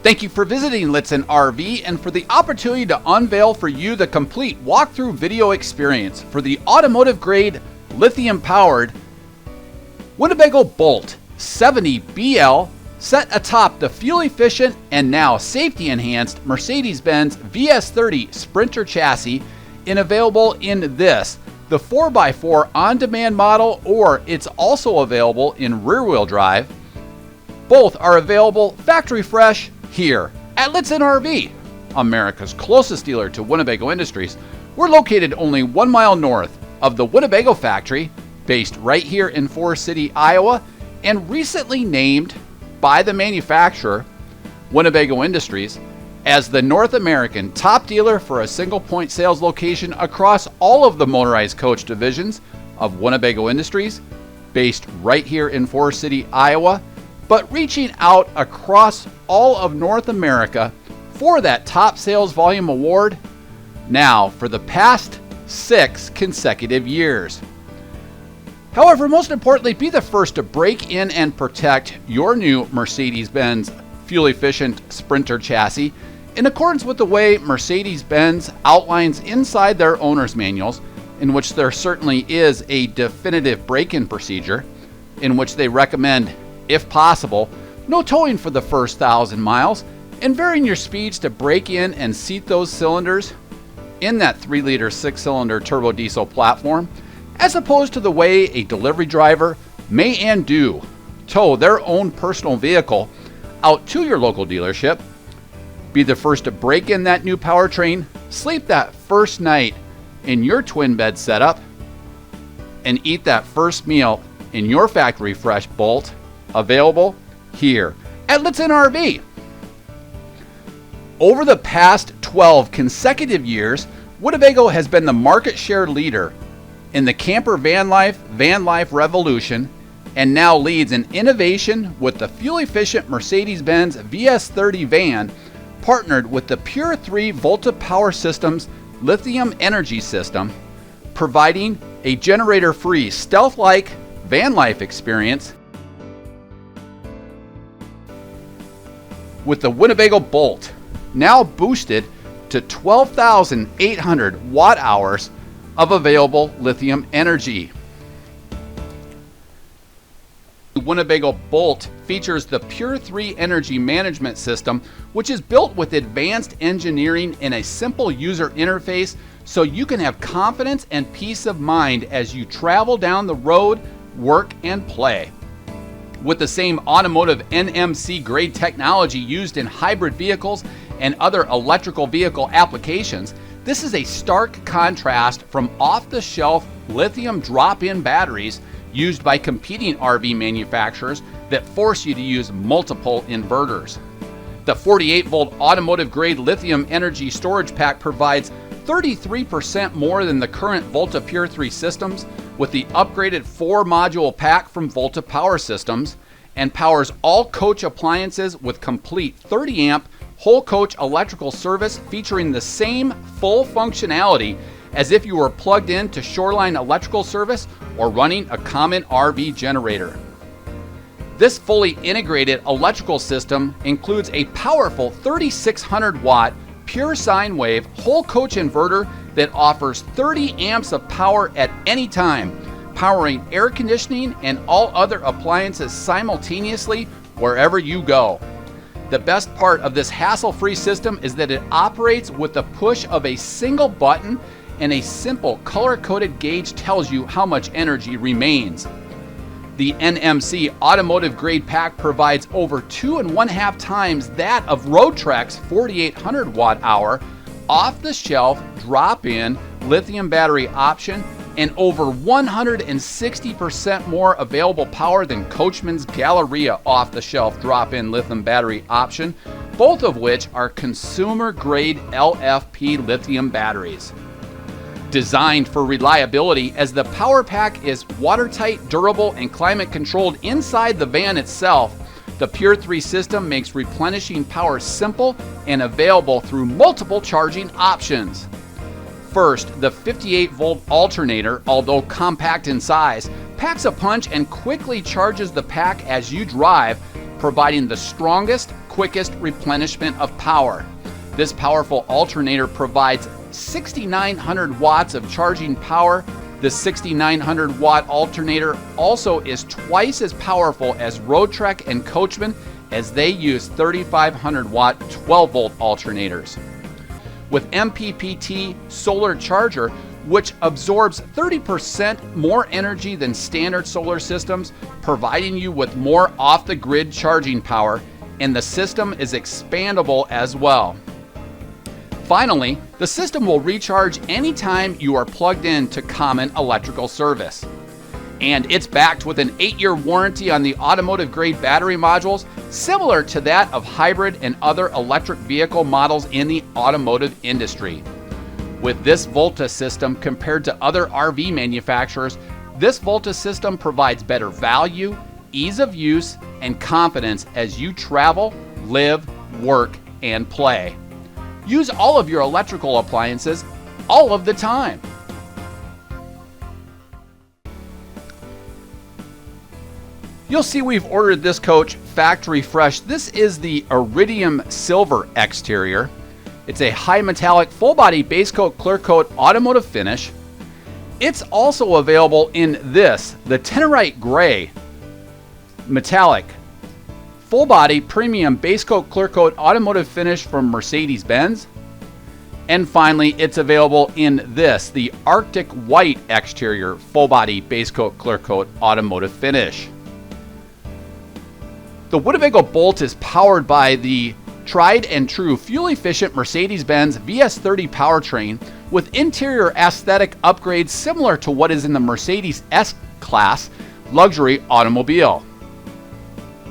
Thank you for visiting Lichtsinn RV and for the opportunity to unveil for you the complete walkthrough video experience for the automotive grade lithium powered Winnebago Boldt 70 BL set atop the fuel efficient and now safety enhanced Mercedes Benz VS30 Sprinter chassis, and available in this, the 4x4 on-demand model, or it's also available in rear-wheel drive. Both are available factory fresh here at Lichtsinn RV, America's closest dealer to Winnebago Industries. We're located only 1 mile north of the Winnebago factory, based right here in Forest City, Iowa, and recently named by the manufacturer, Winnebago Industries, as the North American top dealer for a single point sales location across all of the motorized coach divisions of Winnebago Industries, based right here in Forest City, Iowa, but reaching out across all of North America for that top sales volume award now for the past 6 consecutive years. However, most importantly, be the first to break in and protect your new Mercedes Benz fuel efficient Sprinter chassis in accordance with the way Mercedes Benz outlines inside their owner's manuals, in which there certainly is a definitive break-in procedure in which they recommend, if possible, no towing for the first 1,000 miles, and varying your speeds to break in and seat those cylinders in that 3-liter 6-cylinder turbo diesel platform, as opposed to the way a delivery driver may and do tow their own personal vehicle out to your local dealership. Be the first to break in that new powertrain, sleep that first night in your twin bed setup, and eat that first meal in your factory fresh Boldt, available here at Lichtsinn RV. Over the past 12 consecutive years, Winnebago has been the market share leader in the camper van life revolution, and now leads in innovation with the fuel-efficient Mercedes-Benz VS30 van, partnered with the Pure 3 Volta Power Systems Lithium energy system, providing a generator-free, stealth-like van life experience with the Winnebago Boldt, now boosted to 12,800 watt-hours of available lithium energy. The Winnebago Boldt features the Pure 3 energy management system, which is built with advanced engineering and a simple user interface, so you can have confidence and peace of mind as you travel down the road, work, and play. With the same automotive NMC grade technology used in hybrid vehicles and other electrical vehicle applications, this is a stark contrast from off-the-shelf lithium drop-in batteries used by competing RV manufacturers that force you to use multiple inverters. The 48-volt automotive-grade lithium energy storage pack provides 33% more than the current Volta Pure 3 systems, with the upgraded 4-module pack from Volta Power Systems, and powers all coach appliances with complete 30-amp whole coach electrical service, featuring the same full functionality as if you were plugged in to Shoreline electrical service or running a common RV generator. This fully integrated electrical system includes a powerful 3,600 watt pure sine wave whole coach inverter that offers 30 amps of power at any time, powering air conditioning and all other appliances simultaneously wherever you go. The best part of this hassle-free system is that it operates with the push of a single button, and a simple color-coded gauge tells you how much energy remains. The NMC automotive grade pack provides over 2.5 times that of Roadtrek's 4,800 watt hour off-the-shelf drop-in lithium battery option, and over 160% more available power than Coachman's Galleria off-the-shelf drop-in lithium battery option, both of which are consumer-grade LFP lithium batteries. Designed for reliability, as the power pack is watertight, durable, and climate-controlled inside the van itself, the Pure 3 system makes replenishing power simple and available through multiple charging options. First, the 58-volt alternator, although compact in size, packs a punch and quickly charges the pack as you drive, providing the strongest, quickest replenishment of power. This powerful alternator provides 6,900 watts of charging power. The 6,900 watt alternator also is twice as powerful as Roadtrek and Coachman, as they use 3,500 watt 12 volt alternators. With MPPT solar charger, which absorbs 30% more energy than standard solar systems, providing you with more off-the-grid charging power, and the system is expandable as well. Finally, the system will recharge anytime you are plugged in to common electrical service. And it's backed with an 8-year warranty on the automotive-grade battery modules, similar to that of hybrid and other electric vehicle models in the automotive industry. With this Volta system compared to other RV manufacturers, this Volta system provides better value, ease of use, and confidence as you travel, live, work, and play. Use all of your electrical appliances all of the time. You'll see we've ordered this coach factory fresh. This is the Iridium Silver exterior. It's a high metallic full body base coat clear coat automotive finish. It's also available in this, the Tenorite Gray metallic full body premium base coat clear coat automotive finish from Mercedes Benz. And finally, it's available in this, the Arctic White exterior full body base coat clear coat automotive finish. The Winnebago Boldt is powered by the tried and true fuel efficient Mercedes Benz VS30 powertrain with interior aesthetic upgrades similar to what is in the Mercedes S-Class luxury automobile.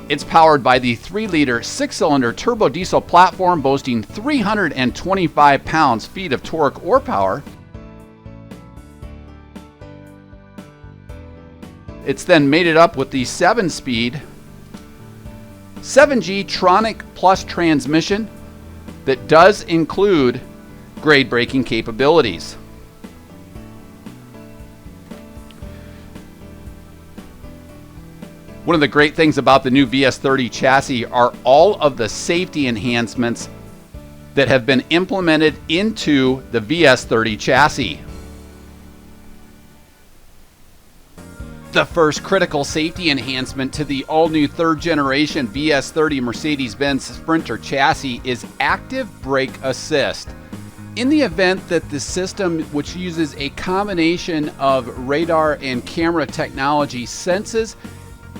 It's powered by the 3-liter 6-cylinder turbo diesel platform boasting 325 pounds-feet of torque or power. It's then mated up with the 7-speed 7G Tronic Plus transmission that does include grade braking capabilities. One of the great things about the new VS30 chassis are all of the safety enhancements that have been implemented into the VS30 chassis. The first critical safety enhancement to the all-new third-generation VS30 Mercedes-Benz Sprinter chassis is Active Brake Assist. In the event that the system, which uses a combination of radar and camera technology, senses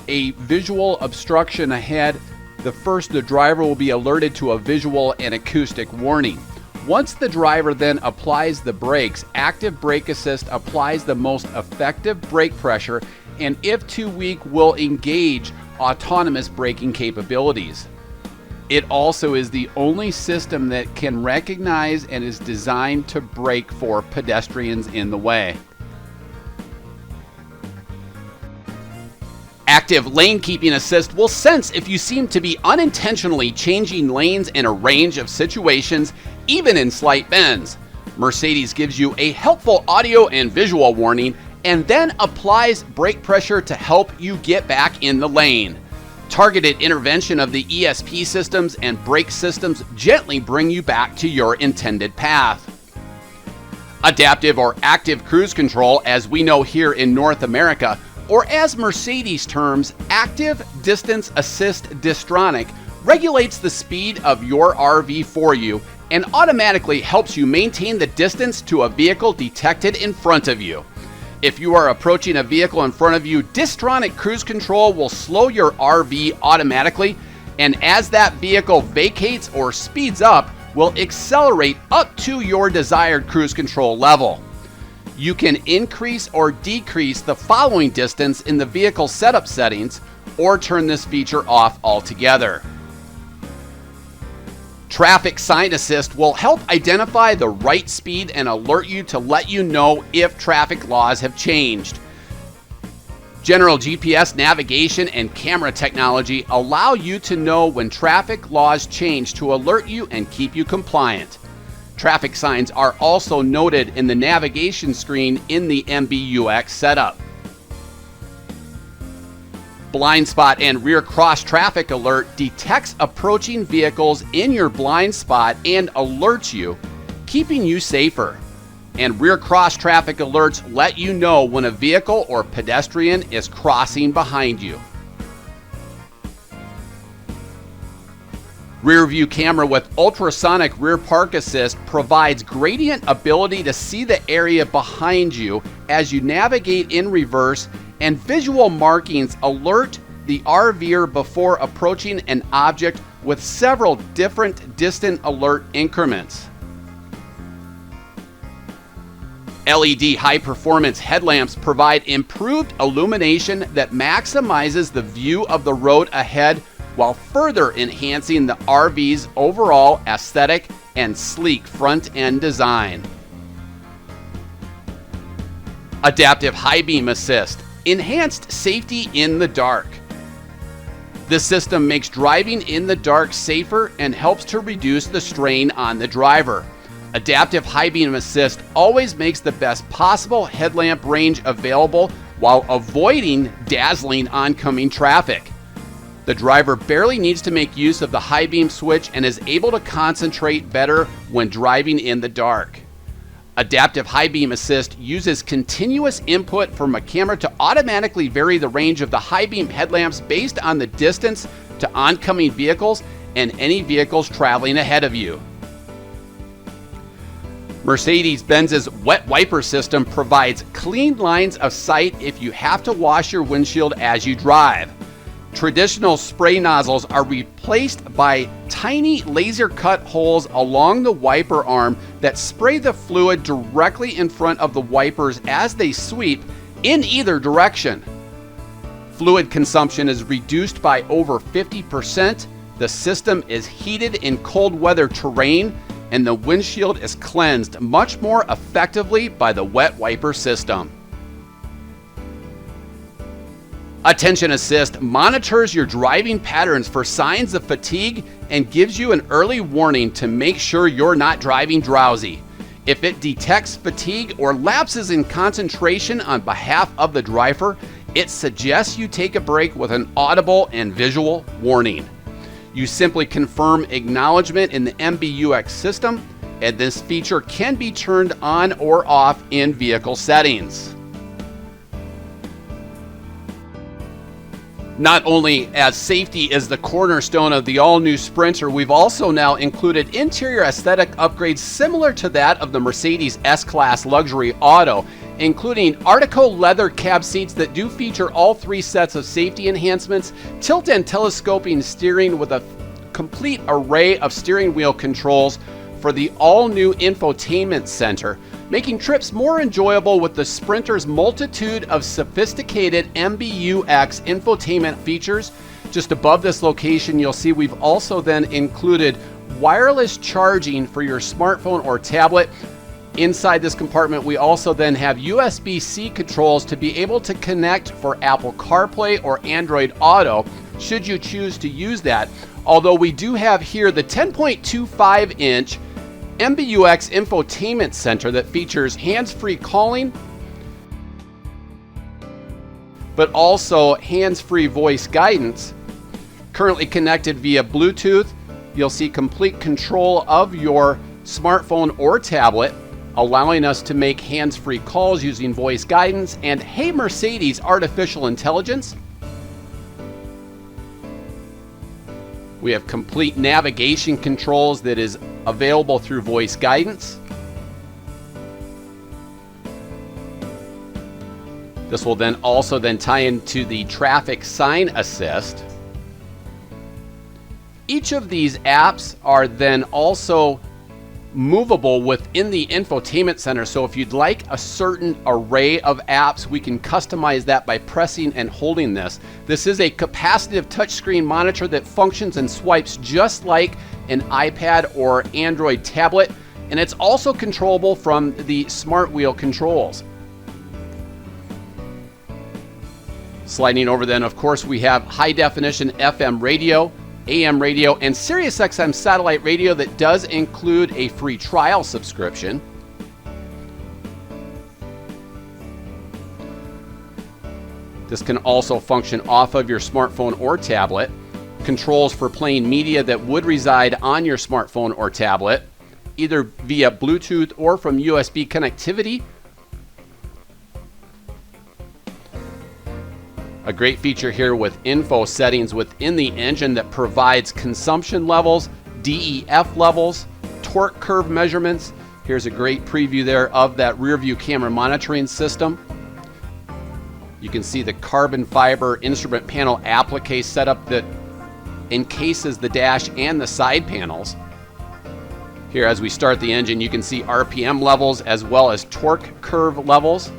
a visual obstruction ahead, the driver will be alerted to a visual and acoustic warning. Once the driver then applies the brakes, Active Brake Assist applies the most effective brake pressure and, if too weak, will engage autonomous braking capabilities. It also is the only system that can recognize and is designed to brake for pedestrians in the way. Active Lane Keeping Assist will sense if you seem to be unintentionally changing lanes in a range of situations, even in slight bends. Mercedes gives you a helpful audio and visual warning and then applies brake pressure to help you get back in the lane. Targeted intervention of the ESP systems and brake systems gently bring you back to your intended path. Adaptive or active cruise control, as we know here in North America, or as Mercedes terms, Active Distance Assist Distronic, regulates the speed of your RV for you and automatically helps you maintain the distance to a vehicle detected in front of you. If you are approaching a vehicle in front of you, Distronic Cruise Control will slow your RV automatically, and as that vehicle vacates or speeds up, will accelerate up to your desired cruise control level. You can increase or decrease the following distance in the vehicle setup settings, or turn this feature off altogether. Traffic Sign Assist will help identify the right speed and alert you to let you know if traffic laws have changed. General GPS navigation and camera technology allow you to know when traffic laws change to alert you and keep you compliant. Traffic signs are also noted in the navigation screen in the MBUX setup. blind spot and rear cross traffic alert detects approaching vehicles in your blind spot and alerts you, keeping you safer. And rear cross traffic alerts let you know when a vehicle or pedestrian is crossing behind you. Rearview camera with ultrasonic rear park assist provides gradient ability to see the area behind you as you navigate in reverse, and visual markings alert the RVer before approaching an object with several different distant alert increments. LED high-performance headlamps provide improved illumination that maximizes the view of the road ahead while further enhancing the RV's overall aesthetic and sleek front-end design. Adaptive Highbeam Assist, enhanced safety in the dark. This system makes driving in the dark safer and helps to reduce the strain on the driver. Adaptive Highbeam Assist always makes the best possible headlamp range available while avoiding dazzling oncoming traffic. The driver barely needs to make use of the high beam switch and is able to concentrate better when driving in the dark. Adaptive High Beam Assist uses continuous input from a camera to automatically vary the range of the high beam headlamps based on the distance to oncoming vehicles and any vehicles traveling ahead of you. Mercedes Benz's wet wiper system provides clean lines of sight if you have to wash your windshield as you drive. Traditional spray nozzles are replaced by tiny laser cut holes along the wiper arm that spray the fluid directly in front of the wipers as they sweep in either direction. Fluid consumption is reduced by over 50%. The system is heated in cold weather terrain, and the windshield is cleansed much more effectively by the wet wiper system. Attention Assist monitors your driving patterns for signs of fatigue and gives you an early warning to make sure you're not driving drowsy. If it detects fatigue or lapses in concentration on behalf of the driver, it suggests you take a break with an audible and visual warning. You simply confirm acknowledgement in the MBUX system, and this feature can be turned on or off in vehicle settings. Not only as safety is the cornerstone of the all-new Sprinter, we've also now included interior aesthetic upgrades similar to that of the Mercedes S-Class luxury auto, including Artico leather cab seats that do feature all three sets of safety enhancements, tilt and telescoping steering with a complete array of steering wheel controls for the all-new infotainment center, making trips more enjoyable with the Sprinter's multitude of sophisticated MBUX infotainment features. Just above this location, you'll see we've also then included wireless charging for your smartphone or tablet. Inside this compartment, we also then have USB-C controls to be able to connect for Apple CarPlay or Android Auto, should you choose to use that. Although we do have here the 10.25-inch MBUX infotainment center that features hands-free calling, but also hands-free voice guidance. Currently connected via Bluetooth, you'll see complete control of your smartphone or tablet, allowing us to make hands-free calls using voice guidance and Hey Mercedes artificial intelligence. We have complete navigation controls that is available through voice guidance. This will then also tie into the traffic sign assist. Each of these apps are then also movable within the infotainment center. So if you'd like a certain array of apps, we can customize that by pressing and holding this. This is a capacitive touchscreen monitor that functions and swipes just like an iPad or Android tablet, and it's also controllable from the smart wheel controls. Sliding over then, of course, we have high definition FM radio, AM radio, and Sirius XM satellite radio that does include a free trial subscription. This can also function off of your smartphone or tablet. Controls for playing media that would reside on your smartphone or tablet, either via Bluetooth or from USB connectivity. A great feature here with info settings within the engine that provides consumption levels, DEF levels, torque curve measurements. Here's a great preview there of that rear view camera monitoring system. You can see the carbon fiber instrument panel applique setup that encases the dash and the side panels. Here, as we start the engine, you can see RPM levels as well as torque curve levels.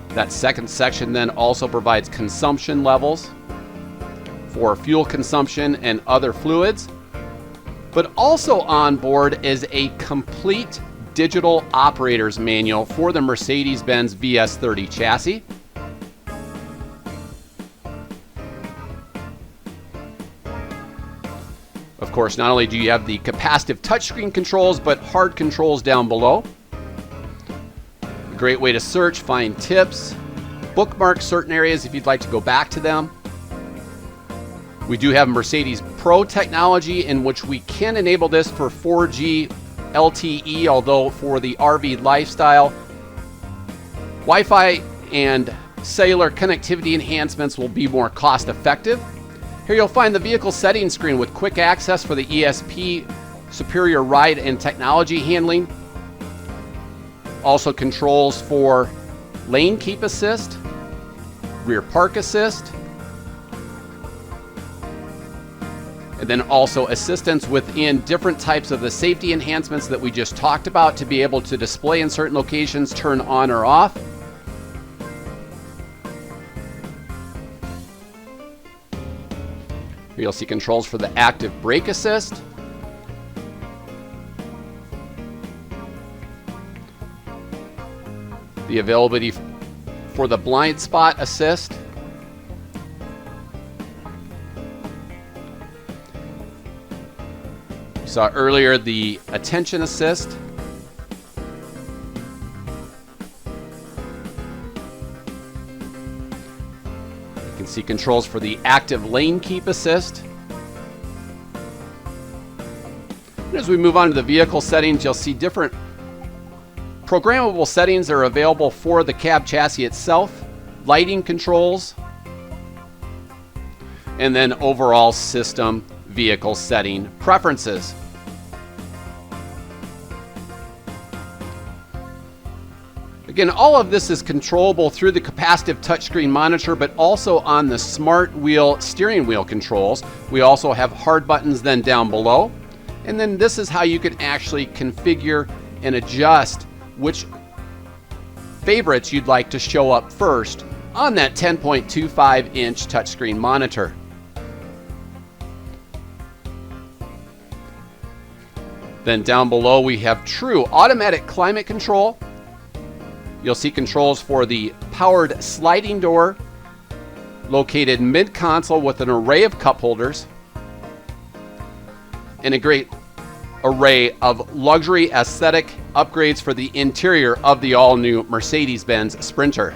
That second section then also provides consumption levels for fuel consumption and other fluids. But also on board is a complete digital operator's manual for the Mercedes Benz VS30 chassis. Of course, not only do you have the capacitive touchscreen controls, but hard controls down below. A great way to search, find tips, bookmark certain areas if you'd like to go back to them. We do have Mercedes Pro technology in which we can enable this for 4G LTE, although for the RV lifestyle, Wi-Fi and cellular connectivity enhancements will be more cost effective. Here you'll find the vehicle settings screen with quick access for the ESP, superior ride and technology handling. Also controls for lane keep assist, rear park assist, and then also assistance within different types of the safety enhancements that we just talked about to be able to display in certain locations, turn on or off. Here you'll see controls for the active brake assist. The availability for the blind spot assist. You saw earlier the attention assist. You can see controls for the active lane keep assist. And as we move on to the vehicle settings, you'll see different programmable settings that are available for the cab chassis itself, lighting controls, and then overall system vehicle setting preferences. Again, all of this is controllable through the capacitive touchscreen monitor, but also on the smart wheel steering wheel controls. We also have hard buttons then down below. And then this is how you can actually configure and adjust which favorites you'd like to show up first on that 10.25-inch touchscreen monitor. Then down below we have true automatic climate control. You'll see controls for the powered sliding door located mid-console with an array of cup holders and a great array of luxury aesthetic upgrades for the interior of the all-new Mercedes-Benz Sprinter.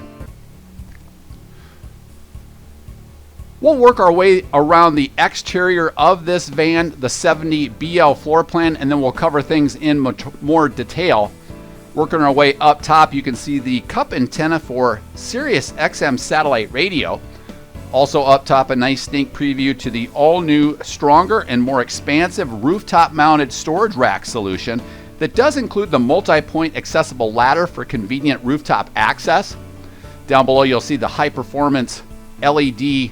We'll work our way around the exterior of this van, the 70BL floor plan, and then we'll cover things in more detail. Working our way up top, you can see the cup antenna for Sirius XM satellite radio. Also up top, a nice sneak preview to the all-new, stronger and more expansive rooftop-mounted storage rack solution that does include the multi-point accessible ladder for convenient rooftop access. Down below, you'll see the high-performance LED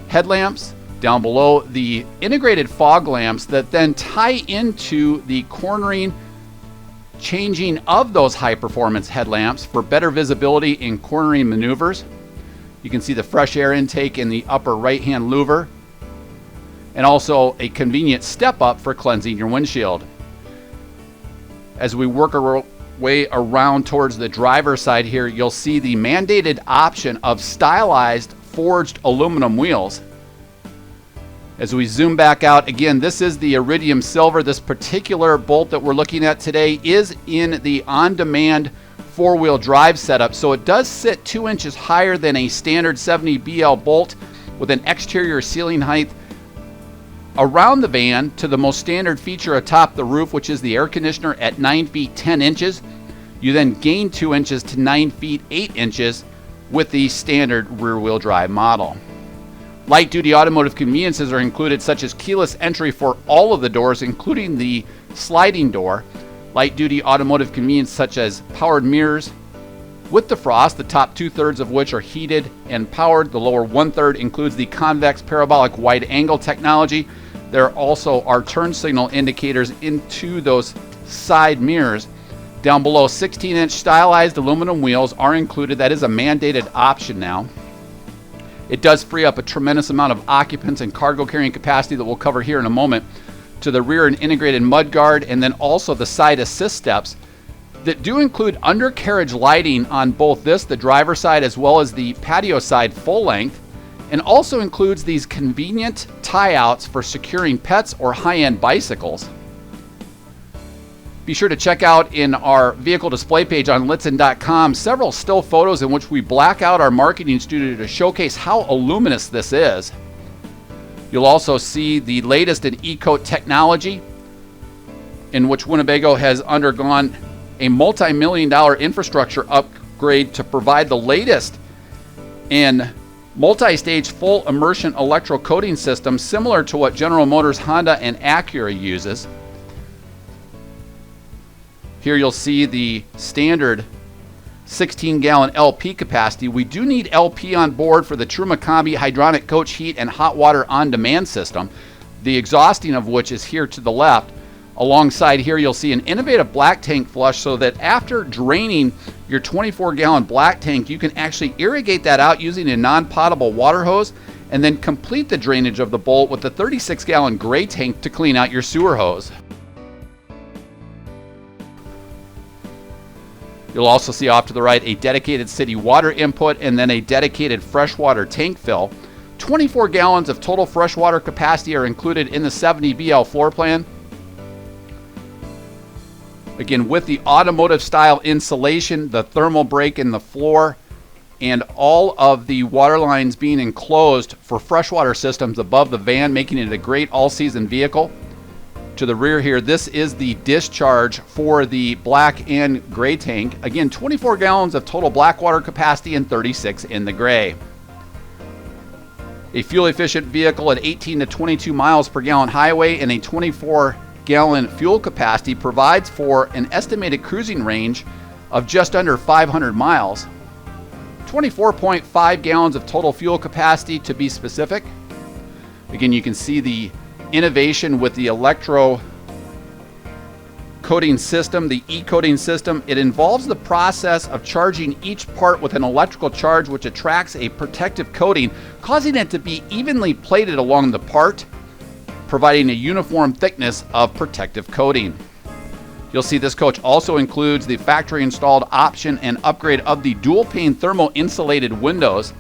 headlamps. Down below, the integrated fog lamps that then tie into the cornering changing of those high-performance headlamps for better visibility in cornering maneuvers. You can see the fresh air intake in the upper right-hand louver, and also a convenient step-up for cleansing your windshield. As we work our way around towards the driver's side here, you'll see the mandated option of stylized forged aluminum wheels. As we zoom back out, again, this is the iridium silver. This particular Bolt that we're looking at today is in the on-demand 4-wheel drive setup, so it does sit 2 inches higher than a standard 70 BL Boldt with an exterior ceiling height around the van to the most standard feature atop the roof, which is the air conditioner at 9 feet 10 inches. You then gain 2 inches to 9 feet 8 inches with the standard rear-wheel drive model. Light-duty automotive conveniences are included, such as keyless entry for all of the doors, including the sliding door. Light-duty automotive convenience such as powered mirrors with defrost, the top 2/3 of which are heated and powered. The lower 1/3 includes the convex parabolic wide-angle technology. There also are turn signal indicators into those side mirrors. Down below, 16-inch stylized aluminum wheels are included. That is a mandated option now. It does free up a tremendous amount of occupants and cargo carrying capacity that we'll cover here in a moment. To the rear, an integrated mudguard, and then also the side assist steps that do include undercarriage lighting on both the driver's side as well as the patio side full length, and also includes these convenient tie-outs for securing pets or high-end bicycles. Be sure to check out in our vehicle display page on Lichtsinn.com several still photos in which we black out our marketing studio to showcase how luminous this is. You'll also see the latest in e-coat technology, in which Winnebago has undergone a multi-million-dollar infrastructure upgrade to provide the latest in multi-stage full immersion electro-coating system, similar to what General Motors, Honda, and Acura uses. Here you'll see the standard 16-gallon LP capacity. We do need LP on board for the Truma Combi hydronic coach heat and hot water on-demand system, the exhausting of which is here to the left. Alongside here, you'll see an innovative black tank flush, so that after draining your 24-gallon black tank, you can actually irrigate that out using a non-potable water hose, and then complete the drainage of the Boldt with the 36-gallon gray tank to clean out your sewer hose. You'll also see off to the right a dedicated city water input and then a dedicated freshwater tank fill. 24 gallons of total freshwater capacity are included in the 70 BL floor plan. Again, with the automotive style insulation, the thermal break in the floor, and all of the water lines being enclosed for freshwater systems above the van, making it a great all-season vehicle. To the rear here, this is the discharge for the black and gray tank. Again, 24 gallons of total black water capacity and 36 in the gray. A fuel-efficient vehicle at 18 to 22 miles per gallon highway and a 24-gallon fuel capacity provides for an estimated cruising range of just under 500 miles. 24.5 gallons of total fuel capacity to be specific. Again, you can see the innovation with the electro coating system, the e-coating system. It involves the process of charging each part with an electrical charge, which attracts a protective coating, causing it to be evenly plated along the part, providing a uniform thickness of protective coating. You'll see this coach also includes the factory installed option and upgrade of the dual pane thermal insulated windows.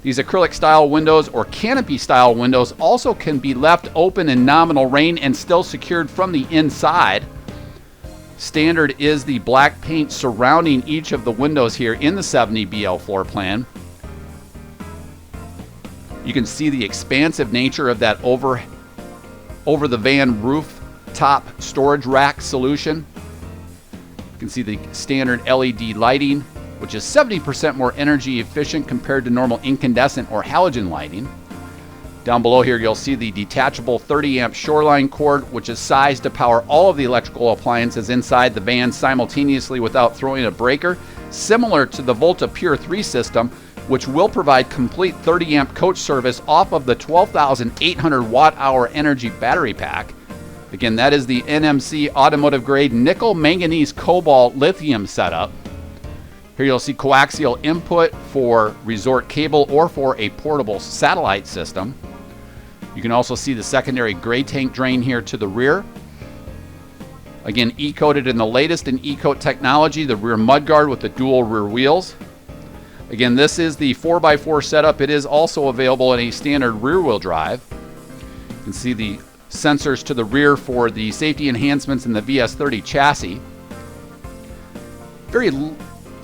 These acrylic style windows or canopy style windows also can be left open in nominal rain and still secured from the inside. Standard is the black paint surrounding each of the windows here in the 70 BL floor plan. You can see the expansive nature of that over the van roof top storage rack solution. You can see the standard LED lighting, which is 70% more energy efficient compared to normal incandescent or halogen lighting. Down below here, you'll see the detachable 30 amp shoreline cord, which is sized to power all of the electrical appliances inside the van simultaneously without throwing a breaker, similar to the Volta Pure 3 system, which will provide complete 30 amp coach service off of the 12,800 watt hour energy battery pack. Again, that is the NMC automotive grade nickel manganese cobalt lithium setup. Here you'll see coaxial input for resort cable or for a portable satellite system. You can also see the secondary gray tank drain here to the rear. Again, e-coated in the latest in e-coat technology, the rear mudguard with the dual rear wheels. Again, this is the 4x4 setup. It is also available in a standard rear wheel drive. You can see the sensors to the rear for the safety enhancements in the VS30 chassis. Very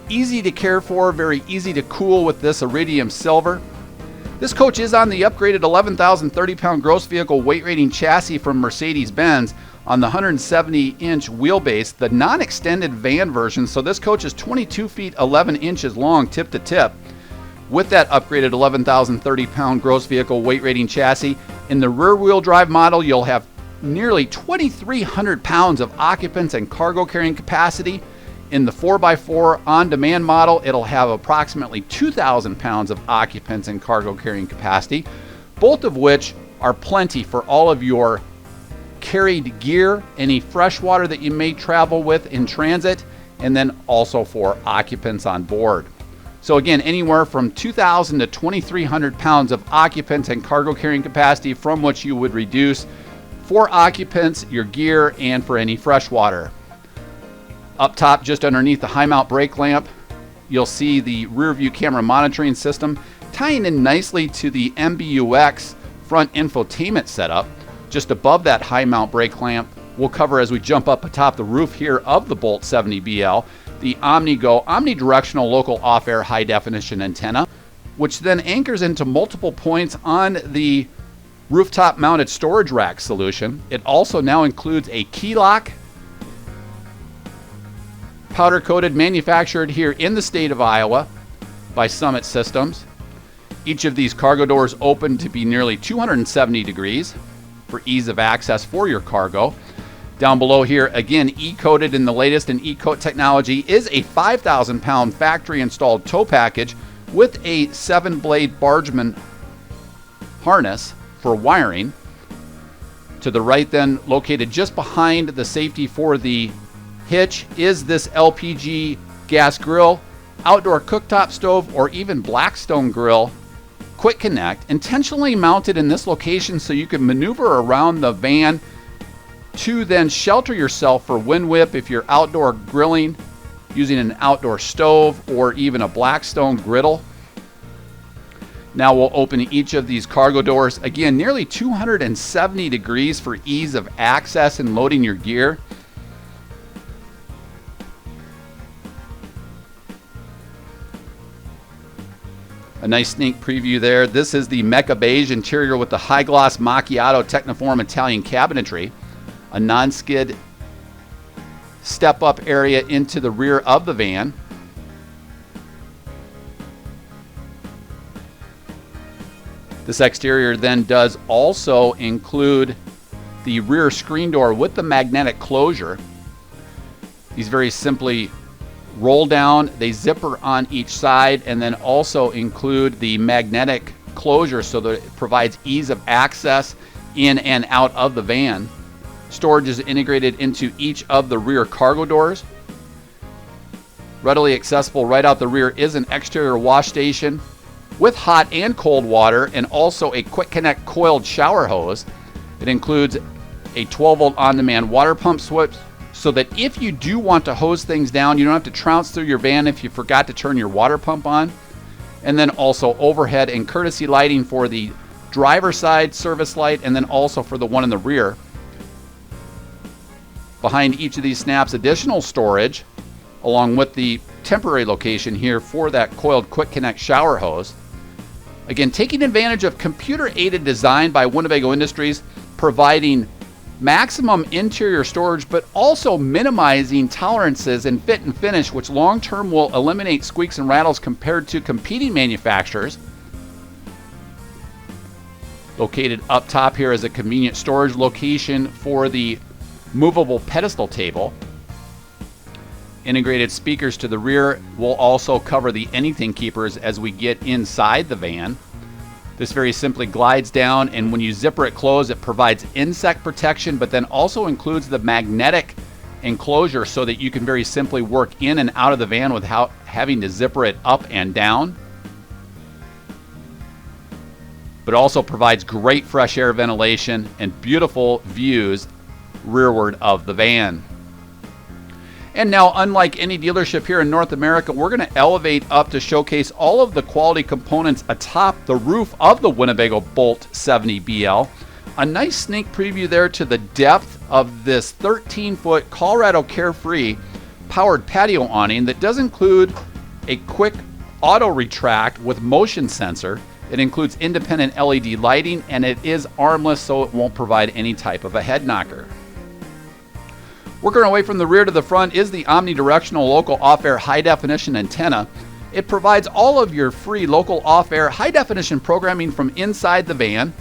easy to care for, very easy to cool with this iridium silver. This coach is on the upgraded 11,030 pound gross vehicle weight rating chassis from Mercedes Benz on the 170-inch wheelbase, the non-extended van version. So this coach is 22 feet 11 inches long tip to tip with that upgraded 11,030 pound gross vehicle weight rating chassis. In the rear wheel drive model, you'll have nearly 2,300 pounds of occupants and cargo carrying capacity. In the 4x4 on-demand model, it'll have approximately 2,000 pounds of occupants and cargo carrying capacity, both of which are plenty for all of your carried gear, any fresh water that you may travel with in transit, and then also for occupants on board. So again, anywhere from 2,000 to 2,300 pounds of occupants and cargo carrying capacity, from which you would reduce for occupants, your gear, and for any fresh water. Up top, just underneath the high mount brake lamp, you'll see the rear view camera monitoring system tying in nicely to the MBUX front infotainment setup. Just above that high mount brake lamp, we'll cover as we jump up atop the roof here of the Boldt 70BL, the OmniGo omnidirectional local off-air high definition antenna, which then anchors into multiple points on the rooftop mounted storage rack solution. It also now includes a key lock, powder coated, manufactured here in the state of Iowa by Summit Systems. Each of these cargo doors open to be nearly 270 degrees for ease of access for your cargo. Down below here, again, E-coated in the latest in E-coat technology, is a 5,000 pound factory installed tow package with a 7-blade Bargeman harness for wiring. To the right then, located just behind the safety for the hitch, is this LPG gas grill, outdoor cooktop stove, or even Blackstone grill quick connect, intentionally mounted in this location so you can maneuver around the van to then shelter yourself for wind whip if you're outdoor grilling using an outdoor stove or even a Blackstone griddle. Now we'll open each of these cargo doors, again nearly 270 degrees for ease of access and loading your gear. A nice sneak preview there. This is the Mecha Beige interior with the high gloss macchiato Techniform Italian cabinetry. A non-skid step up area into the rear of the van. This exterior then does also include the rear screen door with the magnetic closure. These very simply roll down, they zipper on each side, and then also include the magnetic closure so that it provides ease of access in and out of the van. Storage is integrated into each of the rear cargo doors. Readily accessible right out the rear is an exterior wash station with hot and cold water, and also a quick connect coiled shower hose. It includes a 12-volt on-demand water pump switch, so that if you do want to hose things down, you don't have to trounce through your van if you forgot to turn your water pump on. And then also overhead and courtesy lighting for the driver's side service light, and then also for the one in the rear. Behind each of these snaps, additional storage, along with the temporary location here for that coiled quick connect shower hose. Again, taking advantage of computer-aided design by Winnebago Industries, providing maximum interior storage, but also minimizing tolerances in fit and finish, which long-term will eliminate squeaks and rattles compared to competing manufacturers. Located up top here is a convenient storage location for the movable pedestal table. Integrated speakers to the rear will also cover the anything keepers as we get inside the van. This very simply glides down, and when you zipper it closed, it provides insect protection, but then also includes the magnetic enclosure so that you can very simply work in and out of the van without having to zipper it up and down. But also provides great fresh air ventilation and beautiful views rearward of the van. And now, unlike any dealership here in North America, we're going to elevate up to showcase all of the quality components atop the roof of the Winnebago Boldt 70BL. A nice sneak preview there to the depth of this 13-foot Colorado Carefree powered patio awning that does include a quick auto retract with motion sensor. It includes independent LED lighting, and it is armless, so it won't provide any type of a head knocker. Working our way from the rear to the front is the omnidirectional local off-air high-definition antenna. It provides all of your free local off-air high-definition programming from inside the van.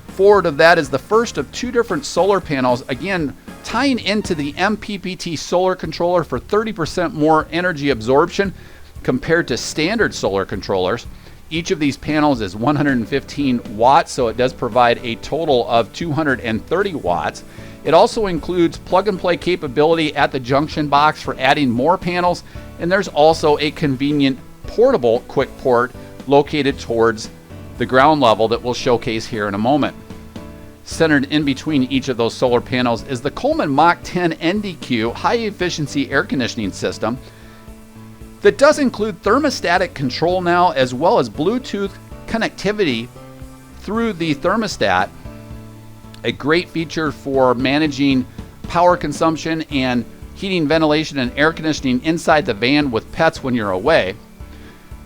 Forward of that is the first of 2 different solar panels, again tying into the MPPT solar controller for 30% more energy absorption compared to standard solar controllers. Each of these panels is 115 watts, so it does provide a total of 230 watts. It also includes plug-and-play capability at the junction box for adding more panels, and there's also a convenient portable quick port located towards the ground level that we'll showcase here in a moment. Centered in between each of those solar panels is the Coleman Mach 10 NDQ high-efficiency air conditioning system that does include thermostatic control now, as well as Bluetooth connectivity through the thermostat. A great feature for managing power consumption and heating, ventilation, and air conditioning inside the van with pets when you're away.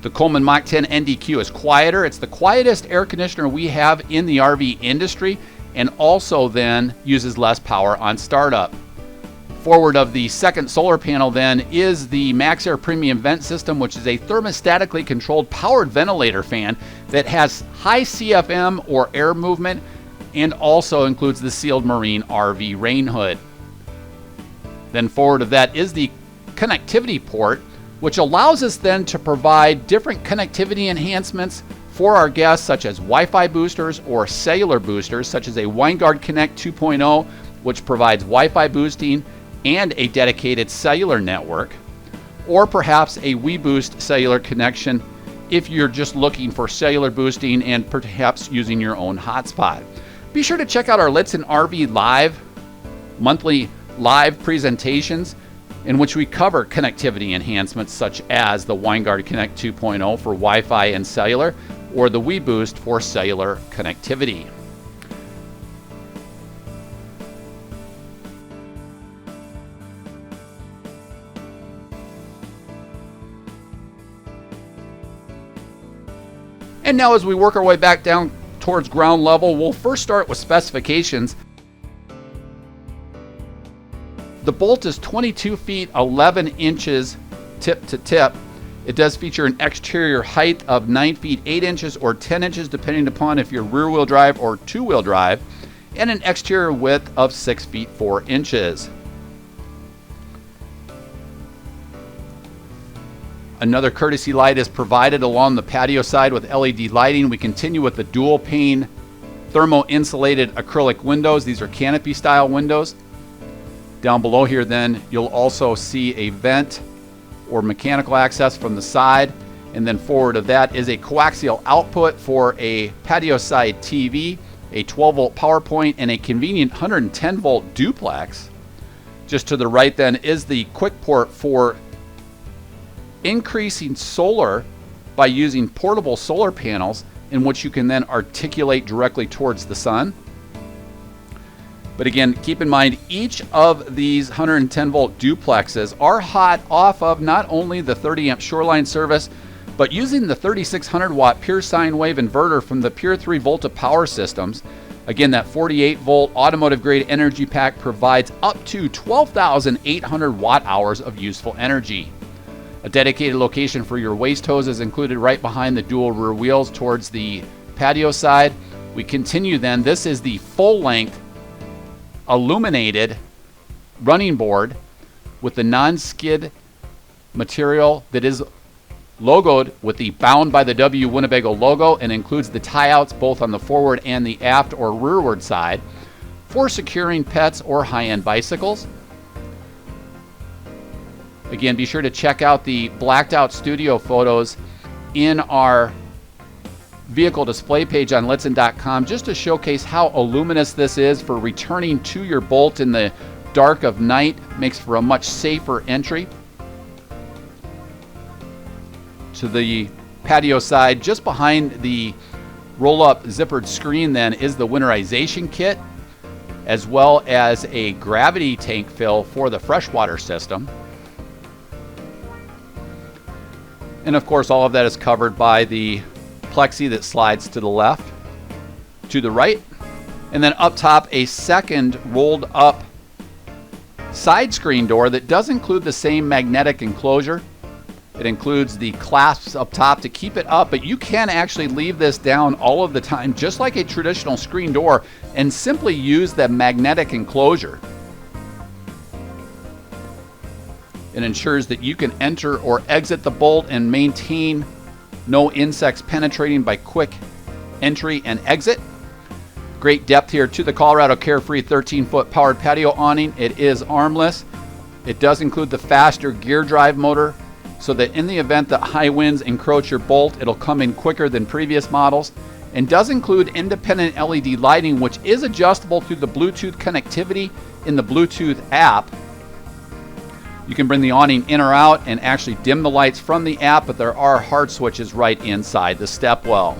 The Coleman Mach 10 NDQ is quieter. It's the quietest air conditioner we have in the RV industry, and also then uses less power on startup. Forward of the second solar panel then is the MaxxAir Premium Vent System, which is a thermostatically controlled powered ventilator fan that has high CFM or air movement, and also includes the sealed marine RV rain hood. Then forward of that is the connectivity port, which allows us then to provide different connectivity enhancements for our guests, such as Wi-Fi boosters or cellular boosters, such as a WineGuard Connect 2.0, which provides Wi-Fi boosting and a dedicated cellular network, or perhaps a WeBoost cellular connection if you're just looking for cellular boosting and perhaps using your own hotspot. Be sure to check out our Lichtsinn RV Live monthly live presentations, in which we cover connectivity enhancements such as the WineGuard Connect 2.0 for Wi-Fi and cellular, or the WeBoost for cellular connectivity. And now as we work our way back down towards ground level, we'll first start with specifications. The Boldt is 22 feet 11 inches tip to tip. It does feature an exterior height of 9 feet 8 inches or 10 inches depending upon if you're rear wheel drive or two wheel drive, and an exterior width of 6 feet 4 inches. Another courtesy light is provided along the patio side with LED lighting. We continue with the dual pane thermo-insulated acrylic windows. These are canopy style windows. Down below here then you'll also see a vent or mechanical access from the side, and then forward of that is a coaxial output for a patio side TV, a 12 volt power point, and a convenient 110 volt duplex. Just to the right then is the quick port for increasing solar by using portable solar panels, in which you can then articulate directly towards the sun. But again, keep in mind, each of these 110 volt duplexes are hot off of not only the 30 amp shoreline service, but using the 3600 watt pure sine wave inverter from the Pure 3 Volta Power Systems. Again, that 48 volt automotive grade energy pack provides up to 12,800 watt hours of useful energy. A dedicated location for your waste hose is included right behind the dual rear wheels towards the patio side. We continue then. This is the full length illuminated running board with the non-skid material that is logoed with the Bound by the W Winnebago logo, and includes the tie-outs both on the forward and the aft or rearward side for securing pets or high-end bicycles. Again, be sure to check out the blacked out studio photos in our vehicle display page on Lichtsinn.com, just to showcase how luminous this is for returning to your Boldt in the dark of night. Makes for a much safer entry. To the patio side, just behind the roll-up zippered screen then is the winterization kit, as well as a gravity tank fill for the freshwater system. And of course, all of that is covered by the plexi that slides to the left, to the right. And then up top, a second rolled up side screen door that does include the same magnetic enclosure. It includes the clasps up top to keep it up, but you can actually leave this down all of the time, just like a traditional screen door, and simply use the magnetic enclosure. It ensures that you can enter or exit the Boldt and maintain no insects penetrating by quick entry and exit. Great depth here to the Colorado Carefree 13-foot powered patio awning. It is armless. It does include the faster gear drive motor, so that in the event that high winds encroach your Boldt, it'll come in quicker than previous models, and does include independent LED lighting, which is adjustable through the Bluetooth connectivity in the Bluetooth app. You can bring the awning in or out and actually dim the lights from the app, but there are hard switches right inside the stepwell.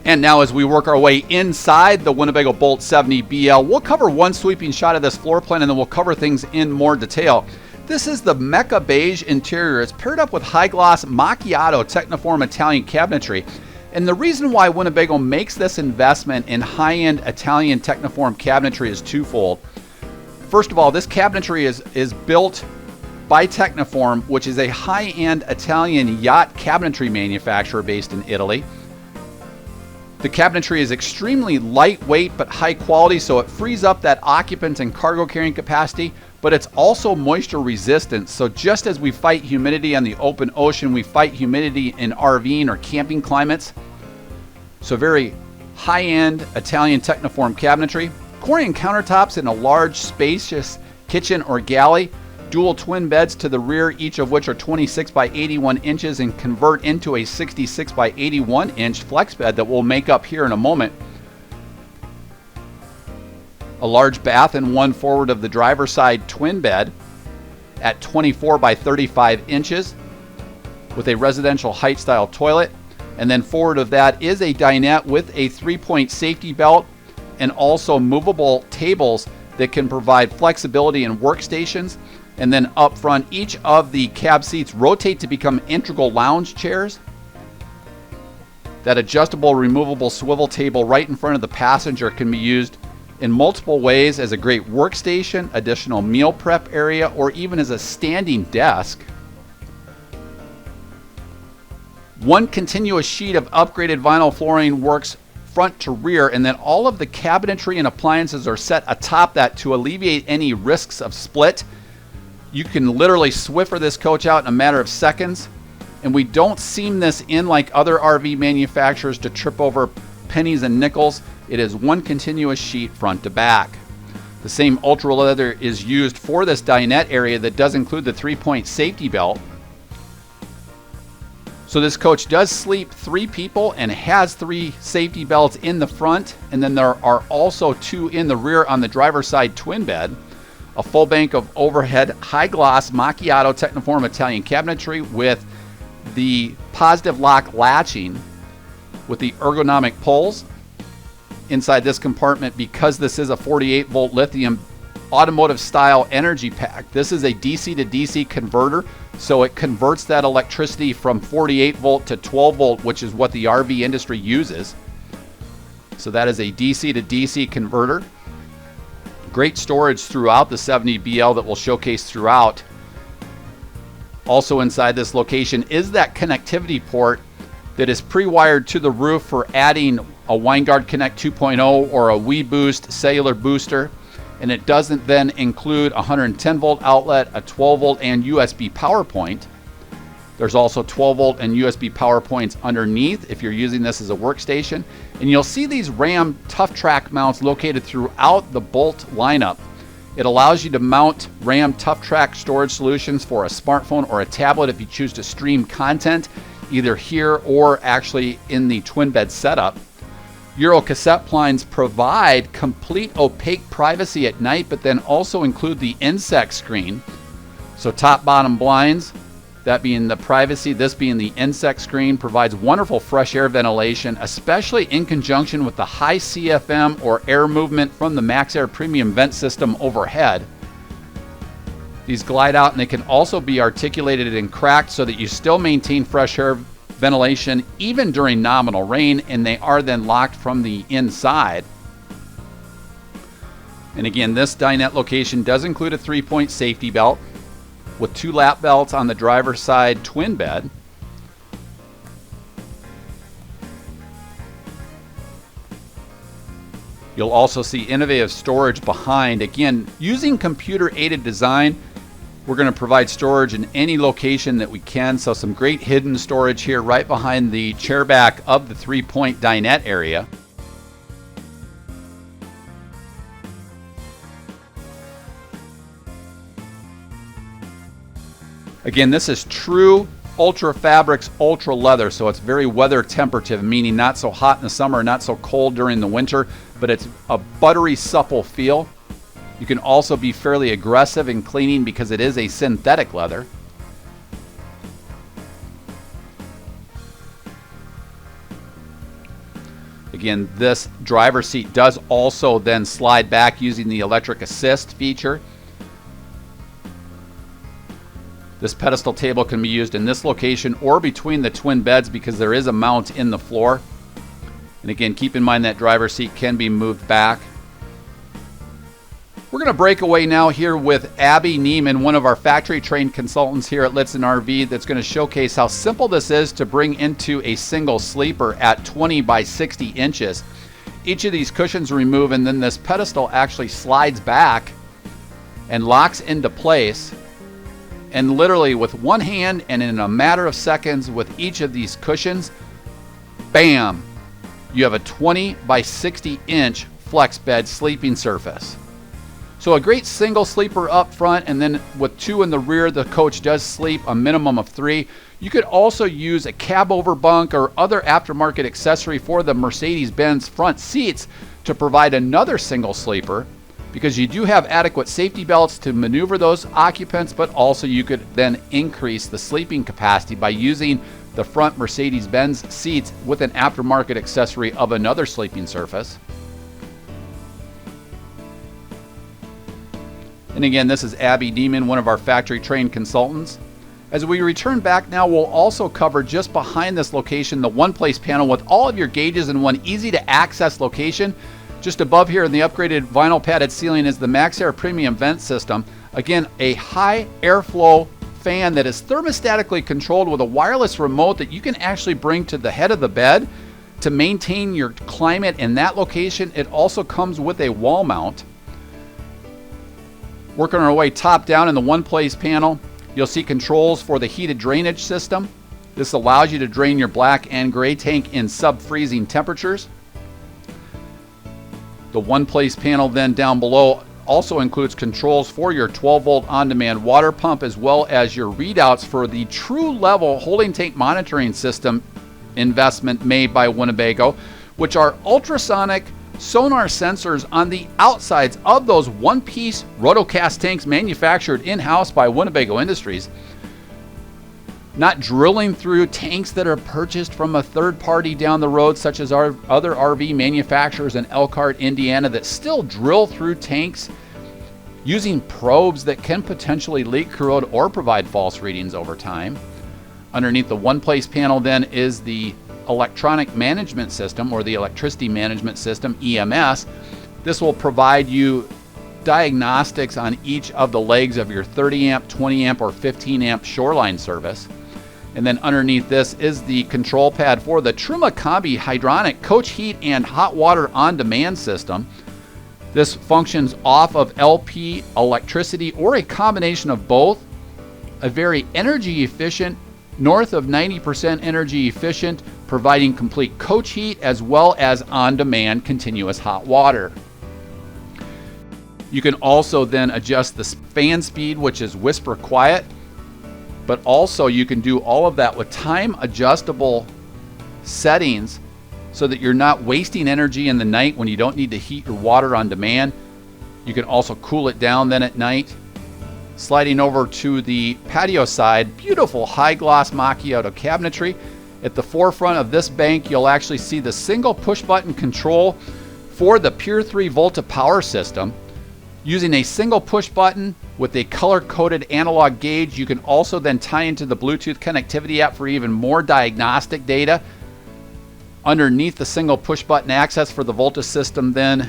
And now as we work our way inside the Winnebago Boldt 70BL, we'll cover one sweeping shot of this floor plan and then we'll cover things in more detail. This is the Mecha Beige interior. It's paired up with high gloss macchiato Techniform Italian cabinetry. And the reason why Winnebago makes this investment in high-end Italian Techniform cabinetry is twofold. First of all, this cabinetry is built by Techniform, which is a high-end Italian yacht cabinetry manufacturer based in Italy. The cabinetry is extremely lightweight but high quality, so it frees up that occupant and cargo carrying capacity, but it's also moisture resistant. So just as we fight humidity on the open ocean, we fight humidity in RVing or camping climates. So very high-end Italian Techniform cabinetry. Corian countertops in a large, spacious kitchen or galley. Dual twin beds to the rear, each of which are 26 by 81 inches and convert into a 66 by 81 inch flex bed that we'll make up here in a moment. A large bath and one forward of the driver's side twin bed at 24 by 35 inches with a residential height style toilet. And then forward of that is a dinette with a 3-point safety belt and also movable tables that can provide flexibility in workstations. And then up front, each of the cab seats rotate to become integral lounge chairs. That adjustable, removable swivel table right in front of the passenger can be used in multiple ways as a great workstation, additional meal prep area, or even as a standing desk. One continuous sheet of upgraded vinyl flooring works front to rear, and then all of the cabinetry and appliances are set atop that to alleviate any risks of split. You can literally Swiffer this coach out in a matter of seconds, and we don't seam this in like other RV manufacturers to trip over pennies and nickels. It is one continuous sheet front to back. The same ultra leather is used for this dinette area that does include the 3-point safety belt. So this coach does sleep 3 people and has 3 safety belts in the front, and then there are also 2 in the rear on the driver's side twin bed. A full bank of overhead high gloss macchiato Techniform Italian cabinetry with the positive lock latching with the ergonomic pulls. Inside this compartment, because this is a 48 volt lithium automotive style energy pack, this is a DC to DC converter, so it converts that electricity from 48 volt to 12 volt, which is what the RV industry uses. So that is a DC to DC converter. Great storage throughout the 70BL that we'll showcase throughout. Also inside this location is that connectivity port that is pre-wired to the roof for adding a WineGuard Connect 2.0 or a WeBoost cellular booster. And it doesn't then include a 110 volt outlet, a 12 volt and USB power point. There's also 12 volt and USB power points underneath if you're using this as a workstation. And you'll see these Ram Tough Track mounts located throughout the Boldt lineup. It allows you to mount Ram Tough Track storage solutions for a smartphone or a tablet if you choose to stream content either here or actually in the twin bed setup. Euro cassette blinds provide complete opaque privacy at night, but then also include the insect screen. So top bottom blinds that being the privacy, this being the insect screen, provides wonderful fresh air ventilation, especially in conjunction with the high CFM or air movement from the MaxxAir premium vent system overhead. These glide out and they can also be articulated and cracked so that you still maintain fresh air ventilation even during nominal rain, and they are then locked from the inside. And again, this dinette location does include a 3-point safety belt with 2 lap belts on the driver's side twin bed. You'll also see innovative storage behind. Again, using computer-aided design, we're going to provide storage in any location that we can. So some great hidden storage here right behind the chair back of the 3-point dinette area. Again, this is true Ultra Fabrics Ultra Leather, so it's very weather temperative, meaning not so hot in the summer, not so cold during the winter, but it's a buttery supple feel. You can also be fairly aggressive in cleaning because it is a synthetic leather. Again, this driver's seat does also then slide back using the electric assist feature. This pedestal table can be used in this location or between the twin beds because there is a mount in the floor. And again, keep in mind that driver's seat can be moved back. We're going to break away now here with Abby Neiman, one of our factory trained consultants here at Lichtsinn RV, that's going to showcase how simple this is to bring into a single sleeper at 20 by 60 inches. Each of these cushions remove, and then this pedestal actually slides back and locks into place. And literally with one hand and in a matter of seconds with each of these cushions, bam, you have a 20 by 60 inch flex bed sleeping surface. So a great single sleeper up front, and then with 2 in the rear, the coach does sleep a minimum of 3. You could also use a cab over bunk or other aftermarket accessory for the Mercedes Benz front seats to provide another single sleeper, because you do have adequate safety belts to maneuver those occupants, but also you could then increase the sleeping capacity by using the front Mercedes Benz seats with an aftermarket accessory of another sleeping surface. And again, this is Abby Neiman, one of our factory trained consultants. As we return back now, we'll also cover just behind this location the one-place panel with all of your gauges in one easy to access location. Just above here in the upgraded vinyl padded ceiling is the MaxxAir premium vent system. Again, a high airflow fan that is thermostatically controlled with a wireless remote that you can actually bring to the head of the bed to maintain your climate in that location. It also comes with a wall mount. Working our way top down in the one-place panel, you'll see controls for the heated drainage system. This allows you to drain your black and gray tank in sub-freezing temperatures. The one-place panel then down below also includes controls for your 12-volt on-demand water pump, as well as your readouts for the true level holding tank monitoring system investment made by Winnebago, which are ultrasonic sonar sensors on the outsides of those one-piece rotocast tanks manufactured in-house by Winnebago Industries. Not drilling through tanks that are purchased from a third party down the road, such as our other RV manufacturers in Elkhart, Indiana, that still drill through tanks using probes that can potentially leak, corrode, or provide false readings over time. Underneath the one-place panel then is the electronic management system, or the electricity management system, EMS. This will provide you diagnostics on each of the legs of your 30 amp, 20 amp, or 15 amp shoreline service. And then underneath this is the control pad for the Truma Combi hydronic coach heat and hot water on-demand system. This functions off of LP electricity or a combination of both. A very energy efficient, north of 90% energy efficient, providing complete coach heat as well as on-demand continuous hot water. You can also then adjust the fan speed, which is whisper quiet, but also you can do all of that with time adjustable settings so that you're not wasting energy in the night when you don't need to heat your water on demand. You can also cool it down then at night. Sliding over to the patio side, beautiful high gloss macchiato cabinetry. At the forefront of this bank, you'll actually see the single push button control for the Pure 3 Volta Power System. Using a single push button with a color-coded analog gauge, you can also then tie into the Bluetooth connectivity app for even more diagnostic data. Underneath the single push button access for the Volta system then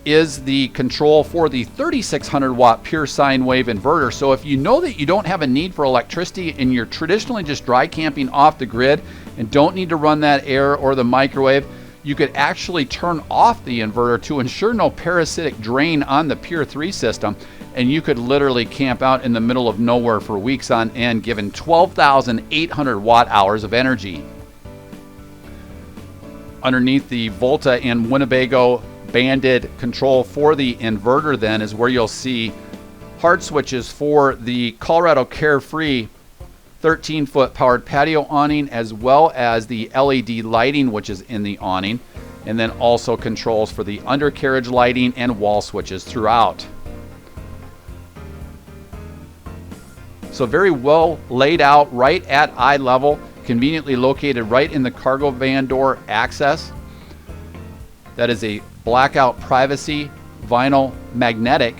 is the control for the 3600 watt pure sine wave inverter. So if you know that you don't have a need for electricity and you're traditionally just dry camping off the grid and don't need to run that air or the microwave, you could actually turn off the inverter to ensure no parasitic drain on the Pure 3 system, and you could literally camp out in the middle of nowhere for weeks on end, given 12,800 watt hours of energy. Underneath the Volta and Winnebago banded control for the inverter then is where you'll see hard switches for the Colorado Carefree 13-foot powered patio awning, as well as the LED lighting which is in the awning, and then also controls for the undercarriage lighting and wall switches throughout. So very well laid out, right at eye level, conveniently located right in the cargo van door access. That is a blackout privacy vinyl magnetic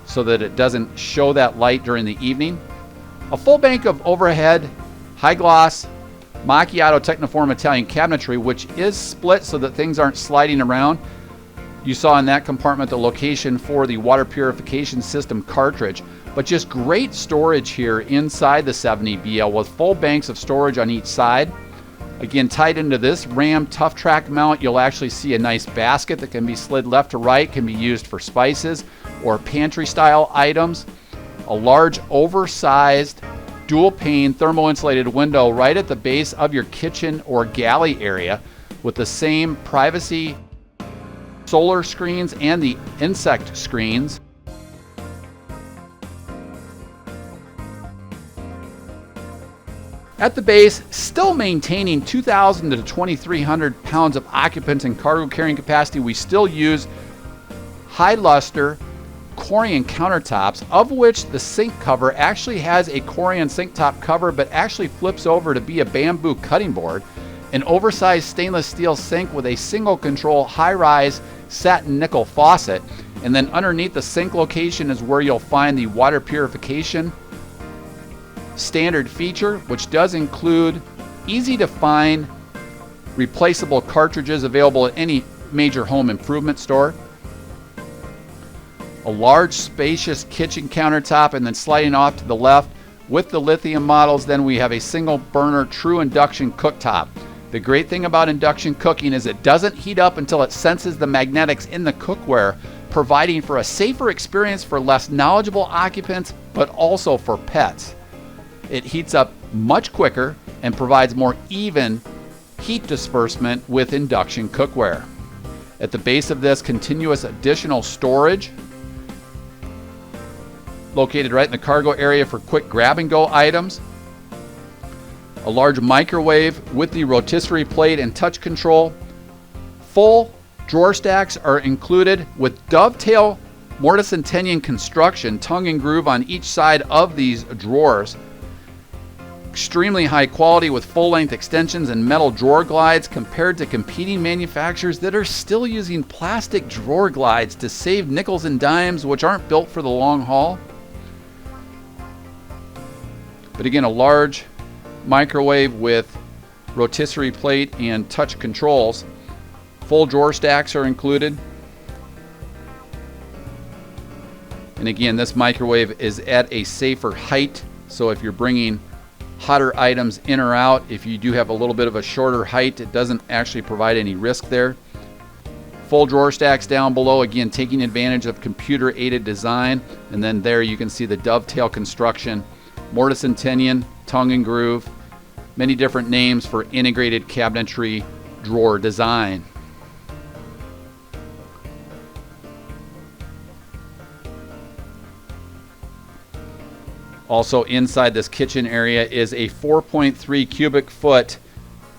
so that it doesn't show that light during the evening. A full bank of overhead high gloss macchiato Techniform Italian cabinetry, which is split so that things aren't sliding around. You saw in that compartment the location for the water purification system cartridge, but just great storage here inside the 70BL with full banks of storage on each side. Again, tied into this Ram Tough Track mount, you'll actually see a nice basket that can be slid left to right, can be used for spices or pantry style items. A large oversized dual pane thermal insulated window right at the base of your kitchen or galley area with the same privacy solar screens and the insect screens. At the base, still maintaining 2,000 to 2,300 pounds of occupant and cargo carrying capacity, we still use high luster Corian countertops, of which the sink cover actually has a Corian sink top cover but actually flips over to be a bamboo cutting board, an oversized stainless steel sink with a single control high-rise satin nickel faucet, and then underneath the sink location is where you'll find the water purification standard feature, which does include easy to find replaceable cartridges available at any major home improvement store. A large spacious kitchen countertop, and then sliding off to the left with the lithium models, then we have a single burner true induction cooktop. The great thing about induction cooking is it doesn't heat up until it senses the magnetics in the cookware, providing for a safer experience for less knowledgeable occupants, but also for pets. It heats up much quicker and provides more even heat disbursement with induction cookware. At the base of this, continuous additional storage located right in the cargo area for quick grab and go items. A large microwave with the rotisserie plate and touch control. Full drawer stacks are included with dovetail mortise and tenon construction, tongue and groove on each side of these drawers. Extremely high quality with full length extensions and metal drawer glides compared to competing manufacturers that are still using plastic drawer glides to save nickels and dimes, which aren't built for the long haul. But again, a large microwave with rotisserie plate and touch controls. Full drawer stacks are included. And again, this microwave is at a safer height, so if you're bringing hotter items in or out, if you do have a little bit of a shorter height, it doesn't actually provide any risk there. Full drawer stacks down below, again taking advantage of computer aided design, and then there you can see the dovetail construction, mortise and tenon, tongue and groove, many different names for integrated cabinetry drawer design. Also inside this kitchen area is a 4.3 cubic foot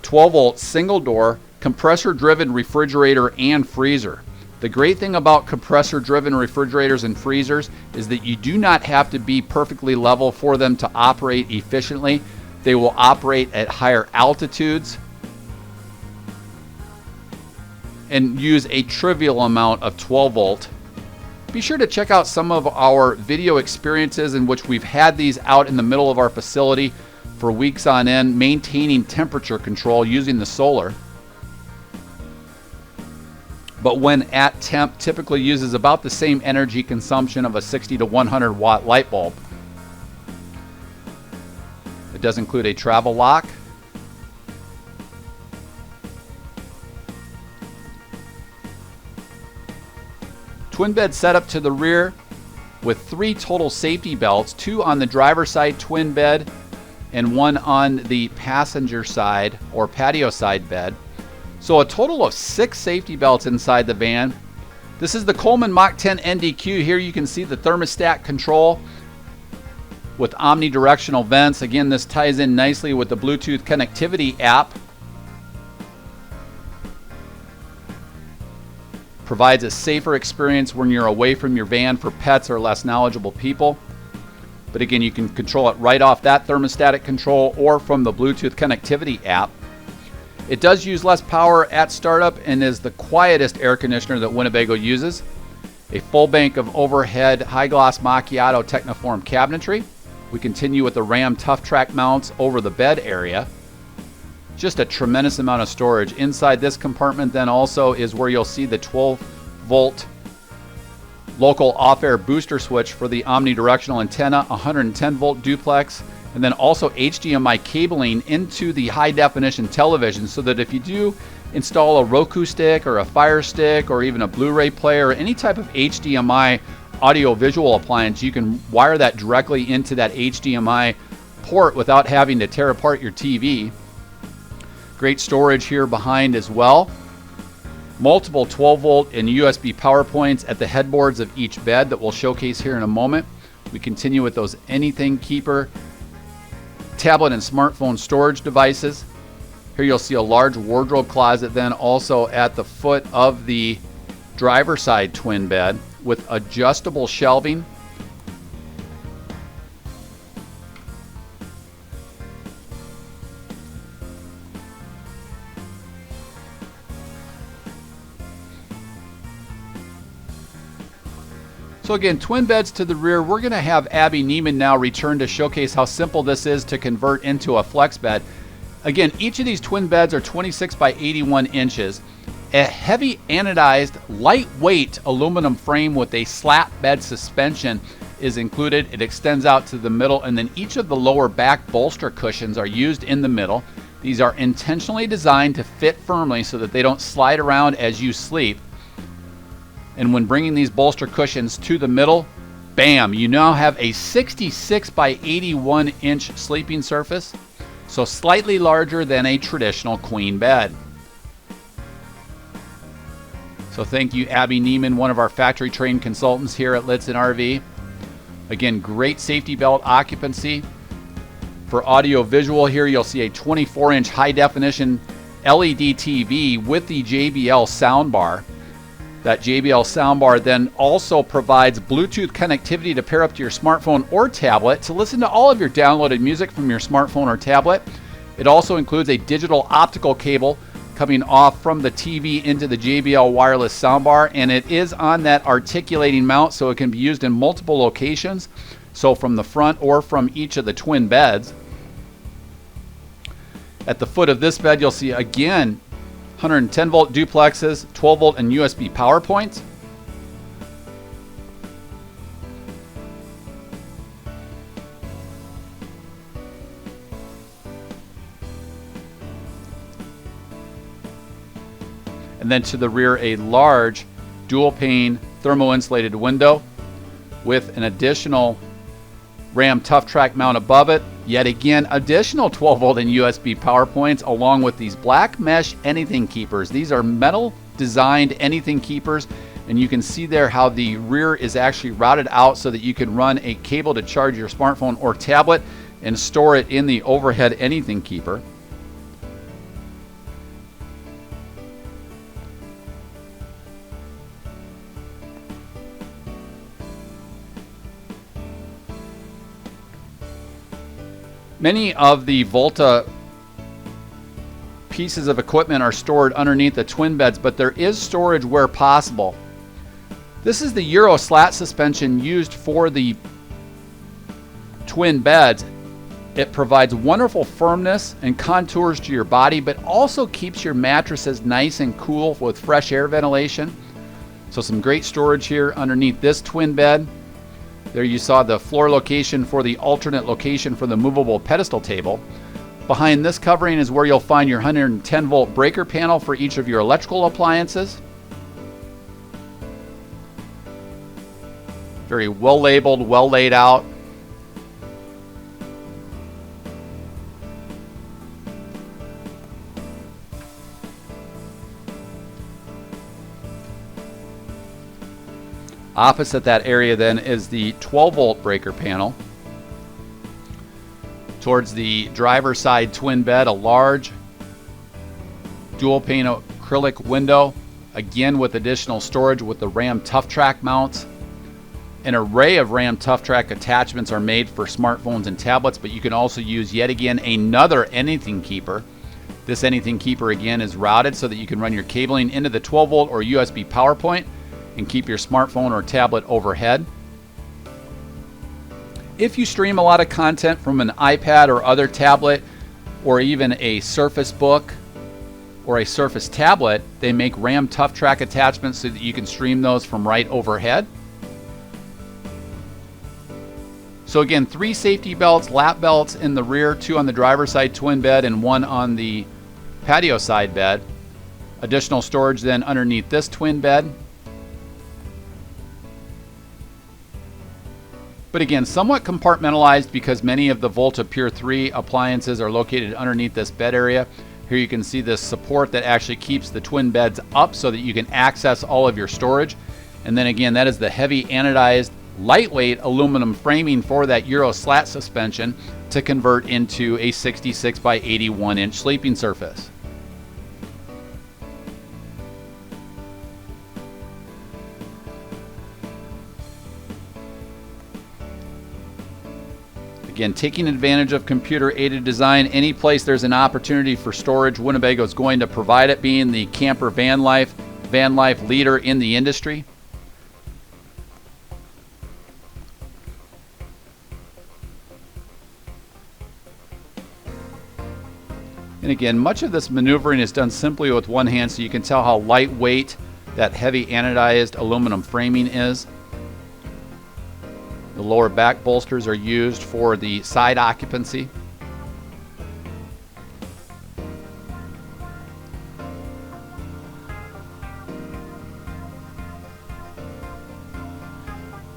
12 volt single door compressor driven refrigerator and freezer. The great thing about compressor-driven refrigerators and freezers is that you do not have to be perfectly level for them to operate efficiently. They will operate at higher altitudes and use a trivial amount of 12 volt. Be sure to check out some of our video experiences in which we've had these out in the middle of our facility for weeks on end, maintaining temperature control using the solar. But when at temp, typically uses about the same energy consumption of a 60 to 100 watt light bulb. It does include a travel lock, twin bed setup to the rear with 3 total safety belts, 2 on the driver's side twin bed and 1 on the passenger side or patio side bed. So a total of 6 safety belts inside the van. This is the Coleman Mach 10 NDQ. Here you can see the thermostat control with omnidirectional vents. Again, this ties in nicely with the Bluetooth connectivity app. Provides a safer experience when you're away from your van for pets or less knowledgeable people. But again, you can control it right off that thermostatic control or from the Bluetooth connectivity app. It does use less power at startup and is the quietest air conditioner that Winnebago uses. A full bank of overhead high gloss macchiato Technoform cabinetry. We continue with the Ram Tough Track mounts over the bed area. Just a tremendous amount of storage. Inside this compartment then also is where you'll see the 12 volt local off-air booster switch for the omnidirectional antenna, 110 volt duplex, and then also HDMI cabling into the high definition television, so that if you do install a Roku stick or a Fire Stick or even a Blu-ray player or any type of HDMI audio visual appliance, you can wire that directly into that HDMI port without having to tear apart your TV. Great storage here behind as well. Multiple 12 volt and USB power points at the headboards of each bed that we'll showcase here in a moment. We continue with those anything keeper tablet and smartphone storage devices. Here you'll see a large wardrobe closet then also at the foot of the driver's side twin bed with adjustable shelving. So again, twin beds to the rear. We're going to have Abby Neiman now return to showcase how simple this is to convert into a flex bed. Again, each of these twin beds are 26 by 81 inches. A heavy anodized, lightweight aluminum frame with a slat bed suspension is included. It extends out to the middle, and then each of the lower back bolster cushions are used in the middle. These are intentionally designed to fit firmly so that they don't slide around as you sleep. And when bringing these bolster cushions to the middle, bam, you now have a 66 by 81 inch sleeping surface, so slightly larger than a traditional queen bed. So thank you, Abby Neiman, one of our factory trained consultants here at Lichtsinn RV. Again, great safety belt occupancy. For audio visual here, you'll see a 24 inch high definition LED TV with the JBL soundbar. That JBL soundbar then also provides Bluetooth connectivity to pair up to your smartphone or tablet to listen to all of your downloaded music from your smartphone or tablet. It also includes a digital optical cable coming off from the TV into the JBL wireless soundbar, and it is on that articulating mount, so it can be used in multiple locations, so from the front or from each of the twin beds. At the foot of this bed, you'll see again 110 volt duplexes, 12 volt and USB power points. And then to the rear, a large dual pane thermo-insulated window with an additional Ram Tough Track mount above it. Yet again, additional 12 volt and USB power points along with these black mesh anything keepers. These are metal designed anything keepers, and you can see there how the rear is actually routed out so that you can run a cable to charge your smartphone or tablet and store it in the overhead anything keeper. Many of the Volta pieces of equipment are stored underneath the twin beds, but there is storage where possible. This is the Euro slat suspension used for the twin beds. It provides wonderful firmness and contours to your body, but also keeps your mattresses nice and cool with fresh air ventilation. So some great storage here underneath this twin bed. There you saw the floor location for the alternate location for the movable pedestal table. Behind this covering is where you'll find your 110 volt breaker panel for each of your electrical appliances. Very well labeled, well laid out. Opposite that area then is the 12 volt breaker panel. Towards the driver's side twin bed, a large dual pane acrylic window, again with additional storage with the Ram Tough Track mounts. An array of Ram Tough Track attachments are made for smartphones and tablets, but you can also use yet again another anything keeper. This anything keeper again is routed so that you can run your cabling into the 12 volt or USB power point and keep your smartphone or tablet overhead. If you stream a lot of content from an iPad or other tablet, or even a Surface Book or a Surface tablet, they make Ram Tough Track attachments so that you can stream those from right overhead. So again, 3 safety belts, lap belts in the rear, 2 on the driver's side twin bed and 1 on the patio side bed. Additional storage then underneath this twin bed. But again, somewhat compartmentalized because many of the Volta Pure 3 appliances are located underneath this bed area. Here you can see this support that actually keeps the twin beds up so that you can access all of your storage. And then again, that is the heavy anodized, lightweight aluminum framing for that Euro slat suspension to convert into a 66 by 81 inch sleeping surface. Again, taking advantage of computer-aided design, any place there's an opportunity for storage, Winnebago is going to provide it, being the camper van life leader in the industry. And again, much of this maneuvering is done simply with one hand, so you can tell how lightweight that heavy anodized aluminum framing is. The lower back bolsters are used for the side occupancy.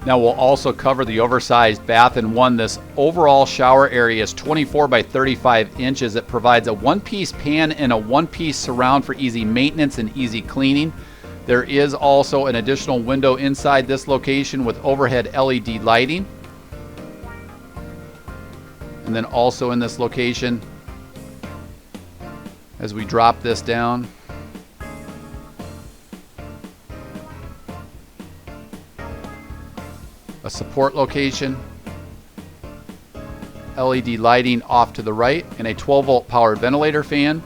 Now we'll also cover the oversized bath in one. This overall shower area is 24 by 35 inches. It provides a one-piece pan and a one-piece surround for easy maintenance and easy cleaning. There is also an additional window inside this location with overhead LED lighting. And then also in this location, as we drop this down, a support location, LED lighting off to the right, and a 12 volt powered ventilator fan.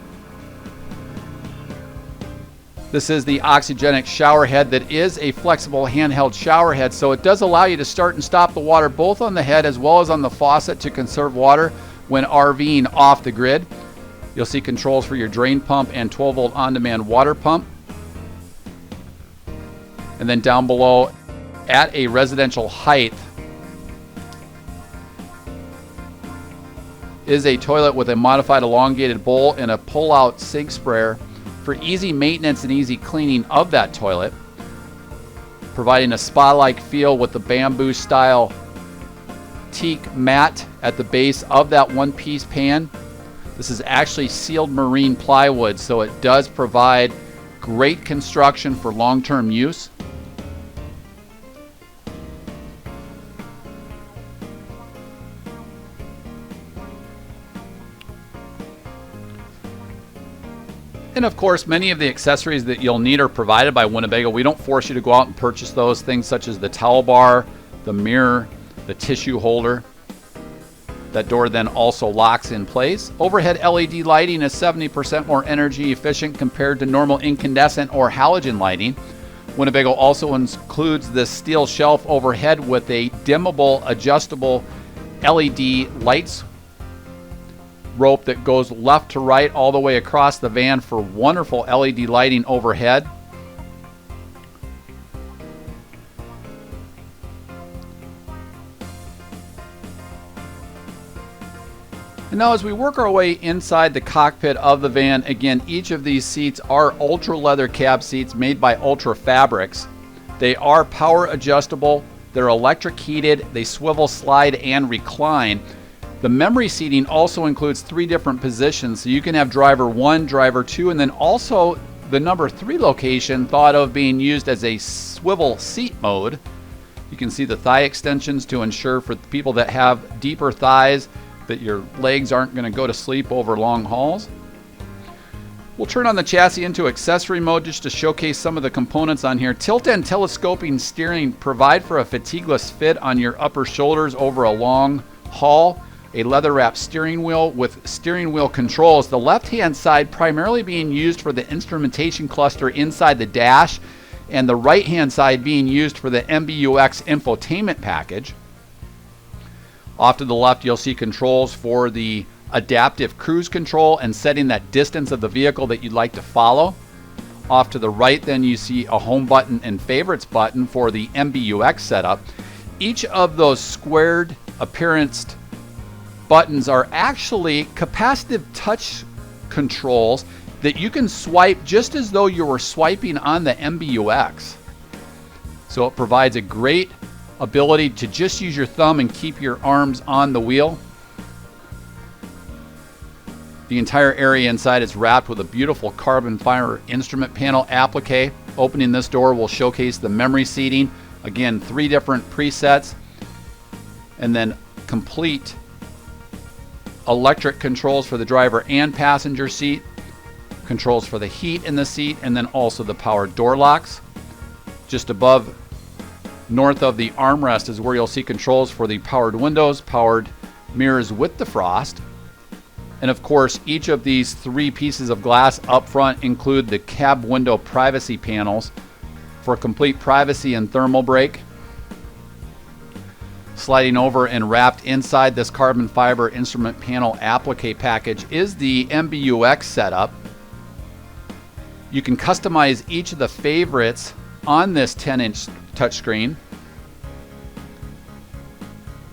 This is the oxygenic shower head that is a flexible handheld shower head, so it does allow you to start and stop the water both on the head as well as on the faucet to conserve water when RVing off the grid. You'll see controls for your drain pump and 12 volt on-demand water pump. And then down below at a residential height is a toilet with a modified elongated bowl and a pull-out sink sprayer for easy maintenance and easy cleaning of that toilet, providing a spa-like feel with the bamboo style teak mat at the base of that one-piece pan. This is actually sealed marine plywood, so it does provide great construction for long-term use. And of course, many of the accessories that you'll need are provided by Winnebago. We don't force you to go out and purchase those things, such as the towel bar, the mirror, the tissue holder. That door then also locks in place. Overhead LED lighting is 70% more energy efficient compared to normal incandescent or halogen lighting. Winnebago also includes this steel shelf overhead with a dimmable, adjustable LED lights rope that goes left to right all the way across the van for wonderful LED lighting overhead. And now as we work our way inside the cockpit of the van, again, each of these seats are ultra leather cab seats made by Ultra Fabrics. They are power adjustable, they're electric heated, they swivel, slide, and recline. The memory seating also includes 3 different positions, so you can have driver 1, driver 2, and then also the number 3 location thought of being used as a swivel seat mode. You can see the thigh extensions to ensure for people that have deeper thighs that your legs aren't going to go to sleep over long hauls. We'll turn on the chassis into accessory mode just to showcase some of the components on here. Tilt and telescoping steering provide for a fatigueless fit on your upper shoulders over a long haul. A leather wrapped steering wheel with steering wheel controls. The left hand side primarily being used for the instrumentation cluster inside the dash, and the right hand side being used for the MBUX infotainment package. Off to the left, you'll see controls for the adaptive cruise control and setting that distance of the vehicle that you'd like to follow. Off to the right, then you see a home button and favorites button for the MBUX setup. Each of those squared appearance buttons are actually capacitive touch controls that you can swipe just as though you were swiping on the MBUX. So it provides a great ability to just use your thumb and keep your arms on the wheel. The entire area inside is wrapped with a beautiful carbon fiber instrument panel applique. Opening this door will showcase the memory seating. Again, 3 different presets, and then complete electric controls for the driver and passenger seat, controls for the heat in the seat, and then also the power door locks. Just above, north of the armrest, is where you'll see controls for the powered windows, powered mirrors with defrost. And of course, each of these 3 pieces of glass up front include the cab window privacy panels for complete privacy and thermal break. Sliding over and wrapped inside this carbon fiber instrument panel applique package is the MBUX setup. You can customize each of the favorites on this 10-inch touchscreen.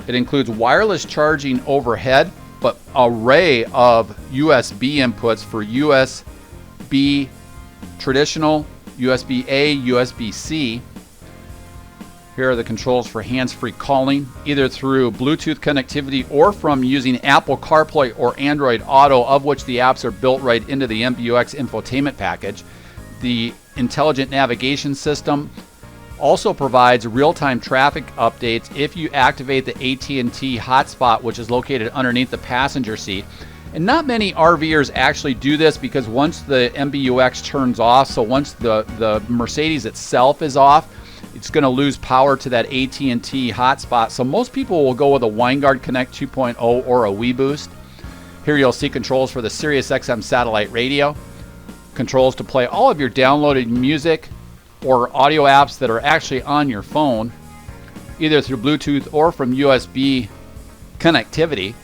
It includes wireless charging overhead, but array of USB inputs for USB traditional, USB-A, USB-C. Here are the controls for hands-free calling, either through Bluetooth connectivity or from using Apple CarPlay or Android Auto, of which the apps are built right into the MBUX infotainment package. The intelligent navigation system also provides real-time traffic updates if you activate the AT&T hotspot, which is located underneath the passenger seat. And not many RVers actually do this, because once the MBUX turns off, so once the Mercedes itself is off, it's going to lose power to that AT&T hotspot. So most people will go with a Winegard Connect 2.0 or a WeBoost. Here you'll see controls for the Sirius XM satellite radio, controls to play all of your downloaded music or audio apps that are actually on your phone, either through Bluetooth or from USB connectivity.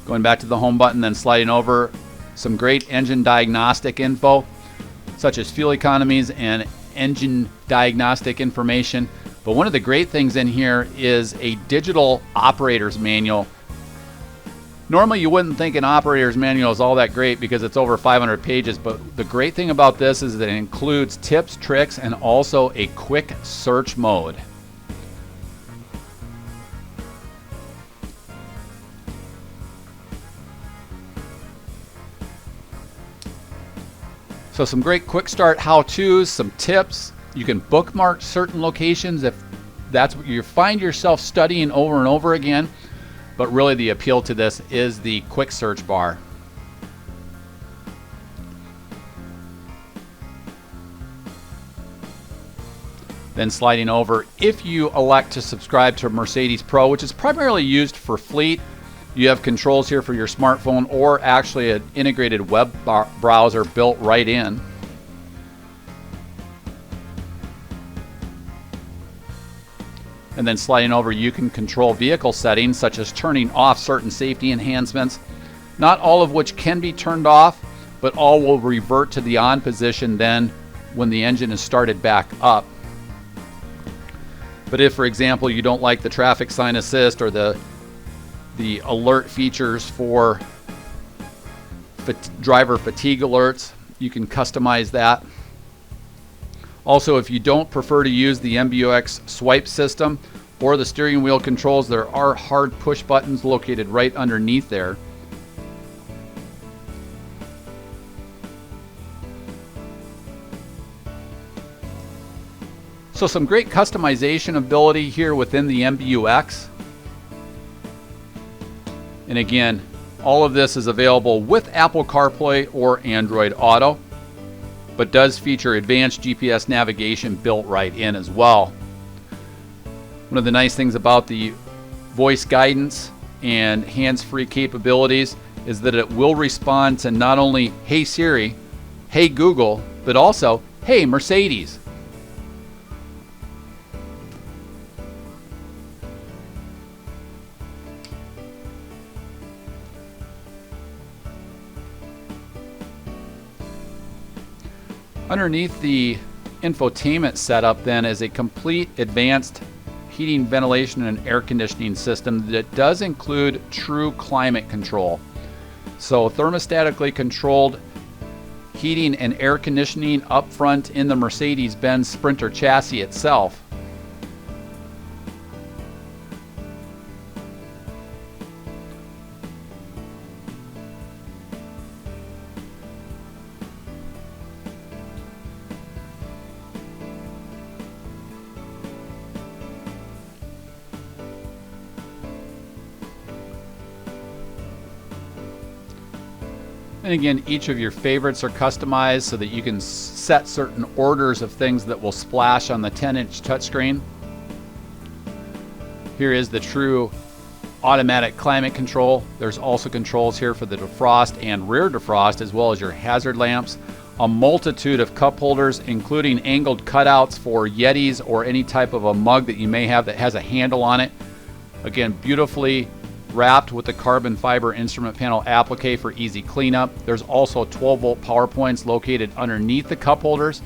Going back to the home button, then sliding over, some great engine diagnostic info, such as fuel economies and engine diagnostic information. But one of the great things in here is a digital operator's manual. Normally you wouldn't think an operator's manual is all that great because it's over 500 pages, but the great thing about this is that it includes tips, tricks, and also a quick search mode. So some great quick start how-tos, some tips. You can bookmark certain locations if that's what you find yourself studying over and over again. But really the appeal to this is the quick search bar. Then sliding over, if you elect to subscribe to Mercedes Pro, which is primarily used for fleet, you have controls here for your smartphone or actually an integrated web browser built right in. And then sliding over, you can control vehicle settings such as turning off certain safety enhancements, not all of which can be turned off, but all will revert to the on position then when the engine is started back up. But if, for example, you don't like the traffic sign assist or the alert features for driver fatigue alerts, you can customize that. Also, if you don't prefer to use the MBUX swipe system or the steering wheel controls, there are hard push buttons located right underneath there. So some great customization ability here within the MBUX. And again, all of this is available with Apple CarPlay or Android Auto, but does feature advanced GPS navigation built right in as well. One of the nice things about the voice guidance and hands-free capabilities is that it will respond to not only "Hey Siri," "Hey Google," but also "Hey Mercedes." Underneath the infotainment setup then is a complete advanced heating, ventilation, and air conditioning system that does include true climate control. So thermostatically controlled heating and air conditioning up front in the Mercedes Benz Sprinter chassis itself. And again, each of your favorites are customized so that you can set certain orders of things that will splash on the 10-inch touchscreen. Here is the true automatic climate control. There's also controls here for the defrost and rear defrost, as well as your hazard lamps. A multitude of cup holders, including angled cutouts for Yetis or any type of a mug that you may have that has a handle on it. Again, beautifully wrapped with the carbon fiber instrument panel applique for easy cleanup. There's also 12-volt power points located underneath the cup holders.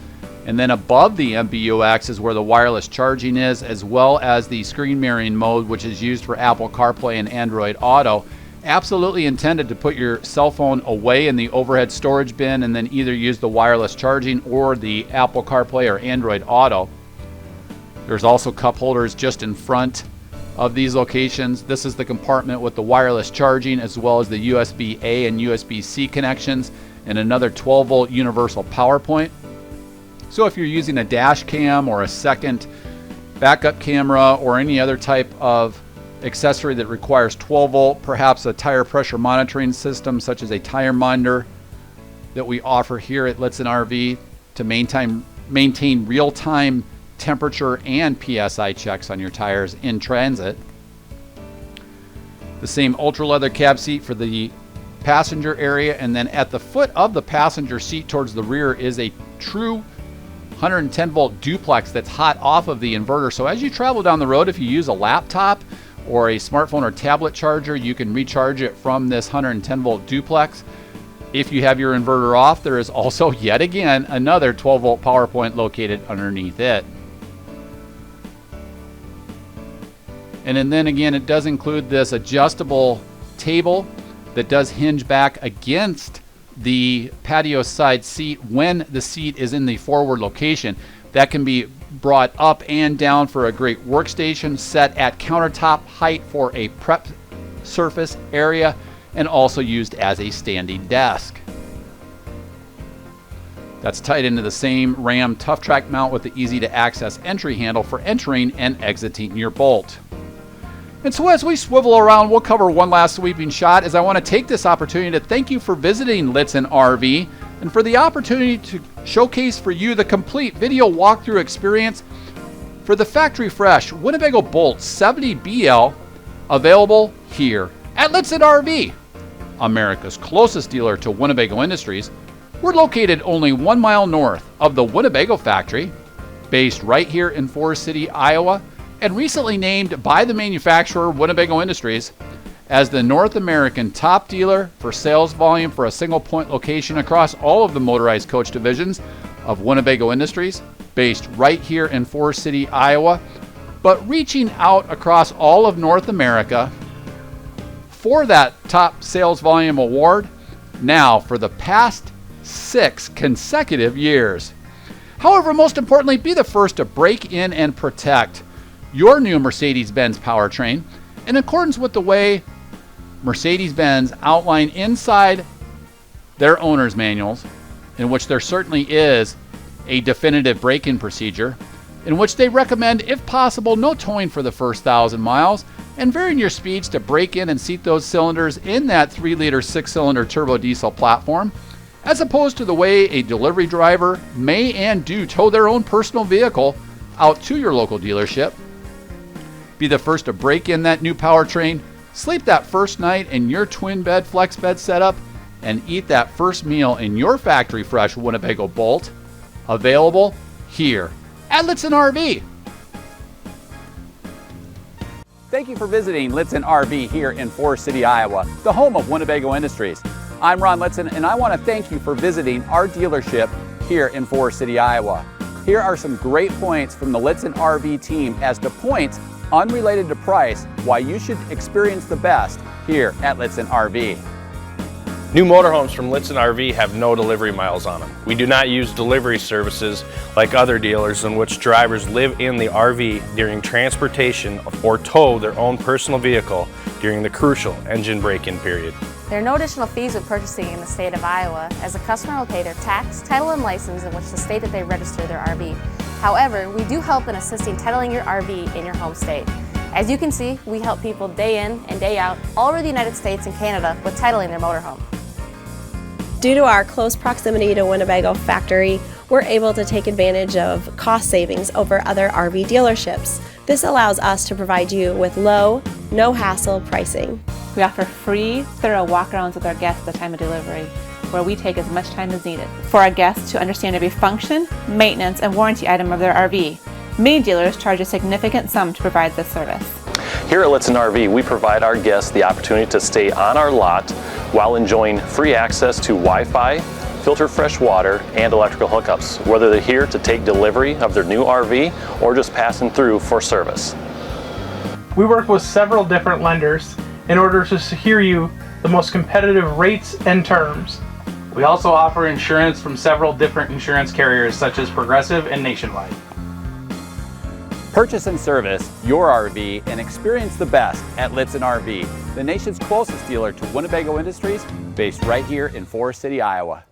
And then above the MBUX is where the wireless charging is, as well as the screen mirroring mode, which is used for Apple CarPlay and Android Auto. Absolutely intended to put your cell phone away in the overhead storage bin and then either use the wireless charging or the Apple CarPlay or Android Auto. There's also cup holders just in front of these locations. This is the compartment with the wireless charging, as well as the USB-A and USB-C connections, and another 12-volt universal power point. So if you're using a dash cam or a second backup camera or any other type of accessory that requires 12-volt, perhaps a tire pressure monitoring system such as a tire monitor that we offer here at Lichtsinn RV to maintain real-time temperature and PSI checks on your tires in transit. The same ultra leather cab seat for the passenger area, and then at the foot of the passenger seat towards the rear is a true 110 volt duplex that's hot off of the inverter. So as you travel down the road, if you use a laptop or a smartphone or tablet charger, you can recharge it from this 110 volt duplex. If you have your inverter off, there is also yet again another 12 volt power point located underneath it. And then again, it does include this adjustable table that does hinge back against the patio side seat when the seat is in the forward location. That can be brought up and down for a great workstation, set at countertop height for a prep surface area, and also used as a standing desk. That's tied into the same Ram Tough Track mount with the easy to access entry handle for entering and exiting your Bolt. And so as we swivel around, we'll cover one last sweeping shot, as I want to take this opportunity to thank you for visiting Lichtsinn RV and for the opportunity to showcase for you the complete video walkthrough experience for the factory fresh Winnebago Boldt 70BL, available here at Lichtsinn RV, America's closest dealer to Winnebago Industries. We're located only 1 mile north of the Winnebago factory, based right here in Forest City, Iowa, and recently named by the manufacturer Winnebago Industries as the North American top dealer for sales volume for a single point location across all of the motorized coach divisions of Winnebago Industries, based right here in Forest City, Iowa, but reaching out across all of North America for that top sales volume award now for the past 6 consecutive years. However, most importantly, be the first to break in and protect your new Mercedes Benz powertrain in accordance with the way Mercedes Benz outline inside their owner's manuals, in which there certainly is a definitive break-in procedure, in which they recommend, if possible, no towing for the first 1,000 miles, and varying your speeds to break in and seat those cylinders in that 3-liter 6-cylinder turbo diesel platform, as opposed to the way a delivery driver may and do tow their own personal vehicle out to your local dealership. Be the first to break in that new powertrain, sleep that first night in your twin bed flex bed setup, and eat that first meal in your factory fresh Winnebago Boldt, available here at Lichtsinn RV. Thank you for visiting Lichtsinn RV here in Forest City, Iowa, the home of Winnebago Industries. I'm Ron Lichtsinn, and I want to thank you for visiting our dealership here in Forest City, Iowa. Here are some great points from the Lichtsinn RV team as to points unrelated to price why you should experience the best here at Lichtsinn RV. New motorhomes from Lichtsinn RV have no delivery miles on them. We do not use delivery services like other dealers in which drivers live in the RV during transportation or tow their own personal vehicle during the crucial engine break-in period. There are no additional fees with purchasing in the state of Iowa, as the customer will pay their tax, title, and license in which the state that they register their RV. However, we do help in assisting titling your RV in your home state. As you can see, we help people day in and day out all over the United States and Canada with titling their motorhome. Due to our close proximity to Winnebago factory, we're able to take advantage of cost savings over other RV dealerships. This allows us to provide you with low, no-hassle pricing. We offer free, thorough walkarounds with our guests at the time of delivery, where we take as much time as needed for our guests to understand every function, maintenance, and warranty item of their RV. Many dealers charge a significant sum to provide this service. Here at Lichtsinn RV, we provide our guests the opportunity to stay on our lot while enjoying free access to Wi-Fi, filtered fresh water, and electrical hookups, whether they're here to take delivery of their new RV or just passing through for service. We work with several different lenders in order to secure you the most competitive rates and terms. We also offer insurance from several different insurance carriers such as Progressive and Nationwide. Purchase and service your RV and experience the best at Lichtsinn RV, the nation's closest dealer to Winnebago Industries, based right here in Forest City, Iowa.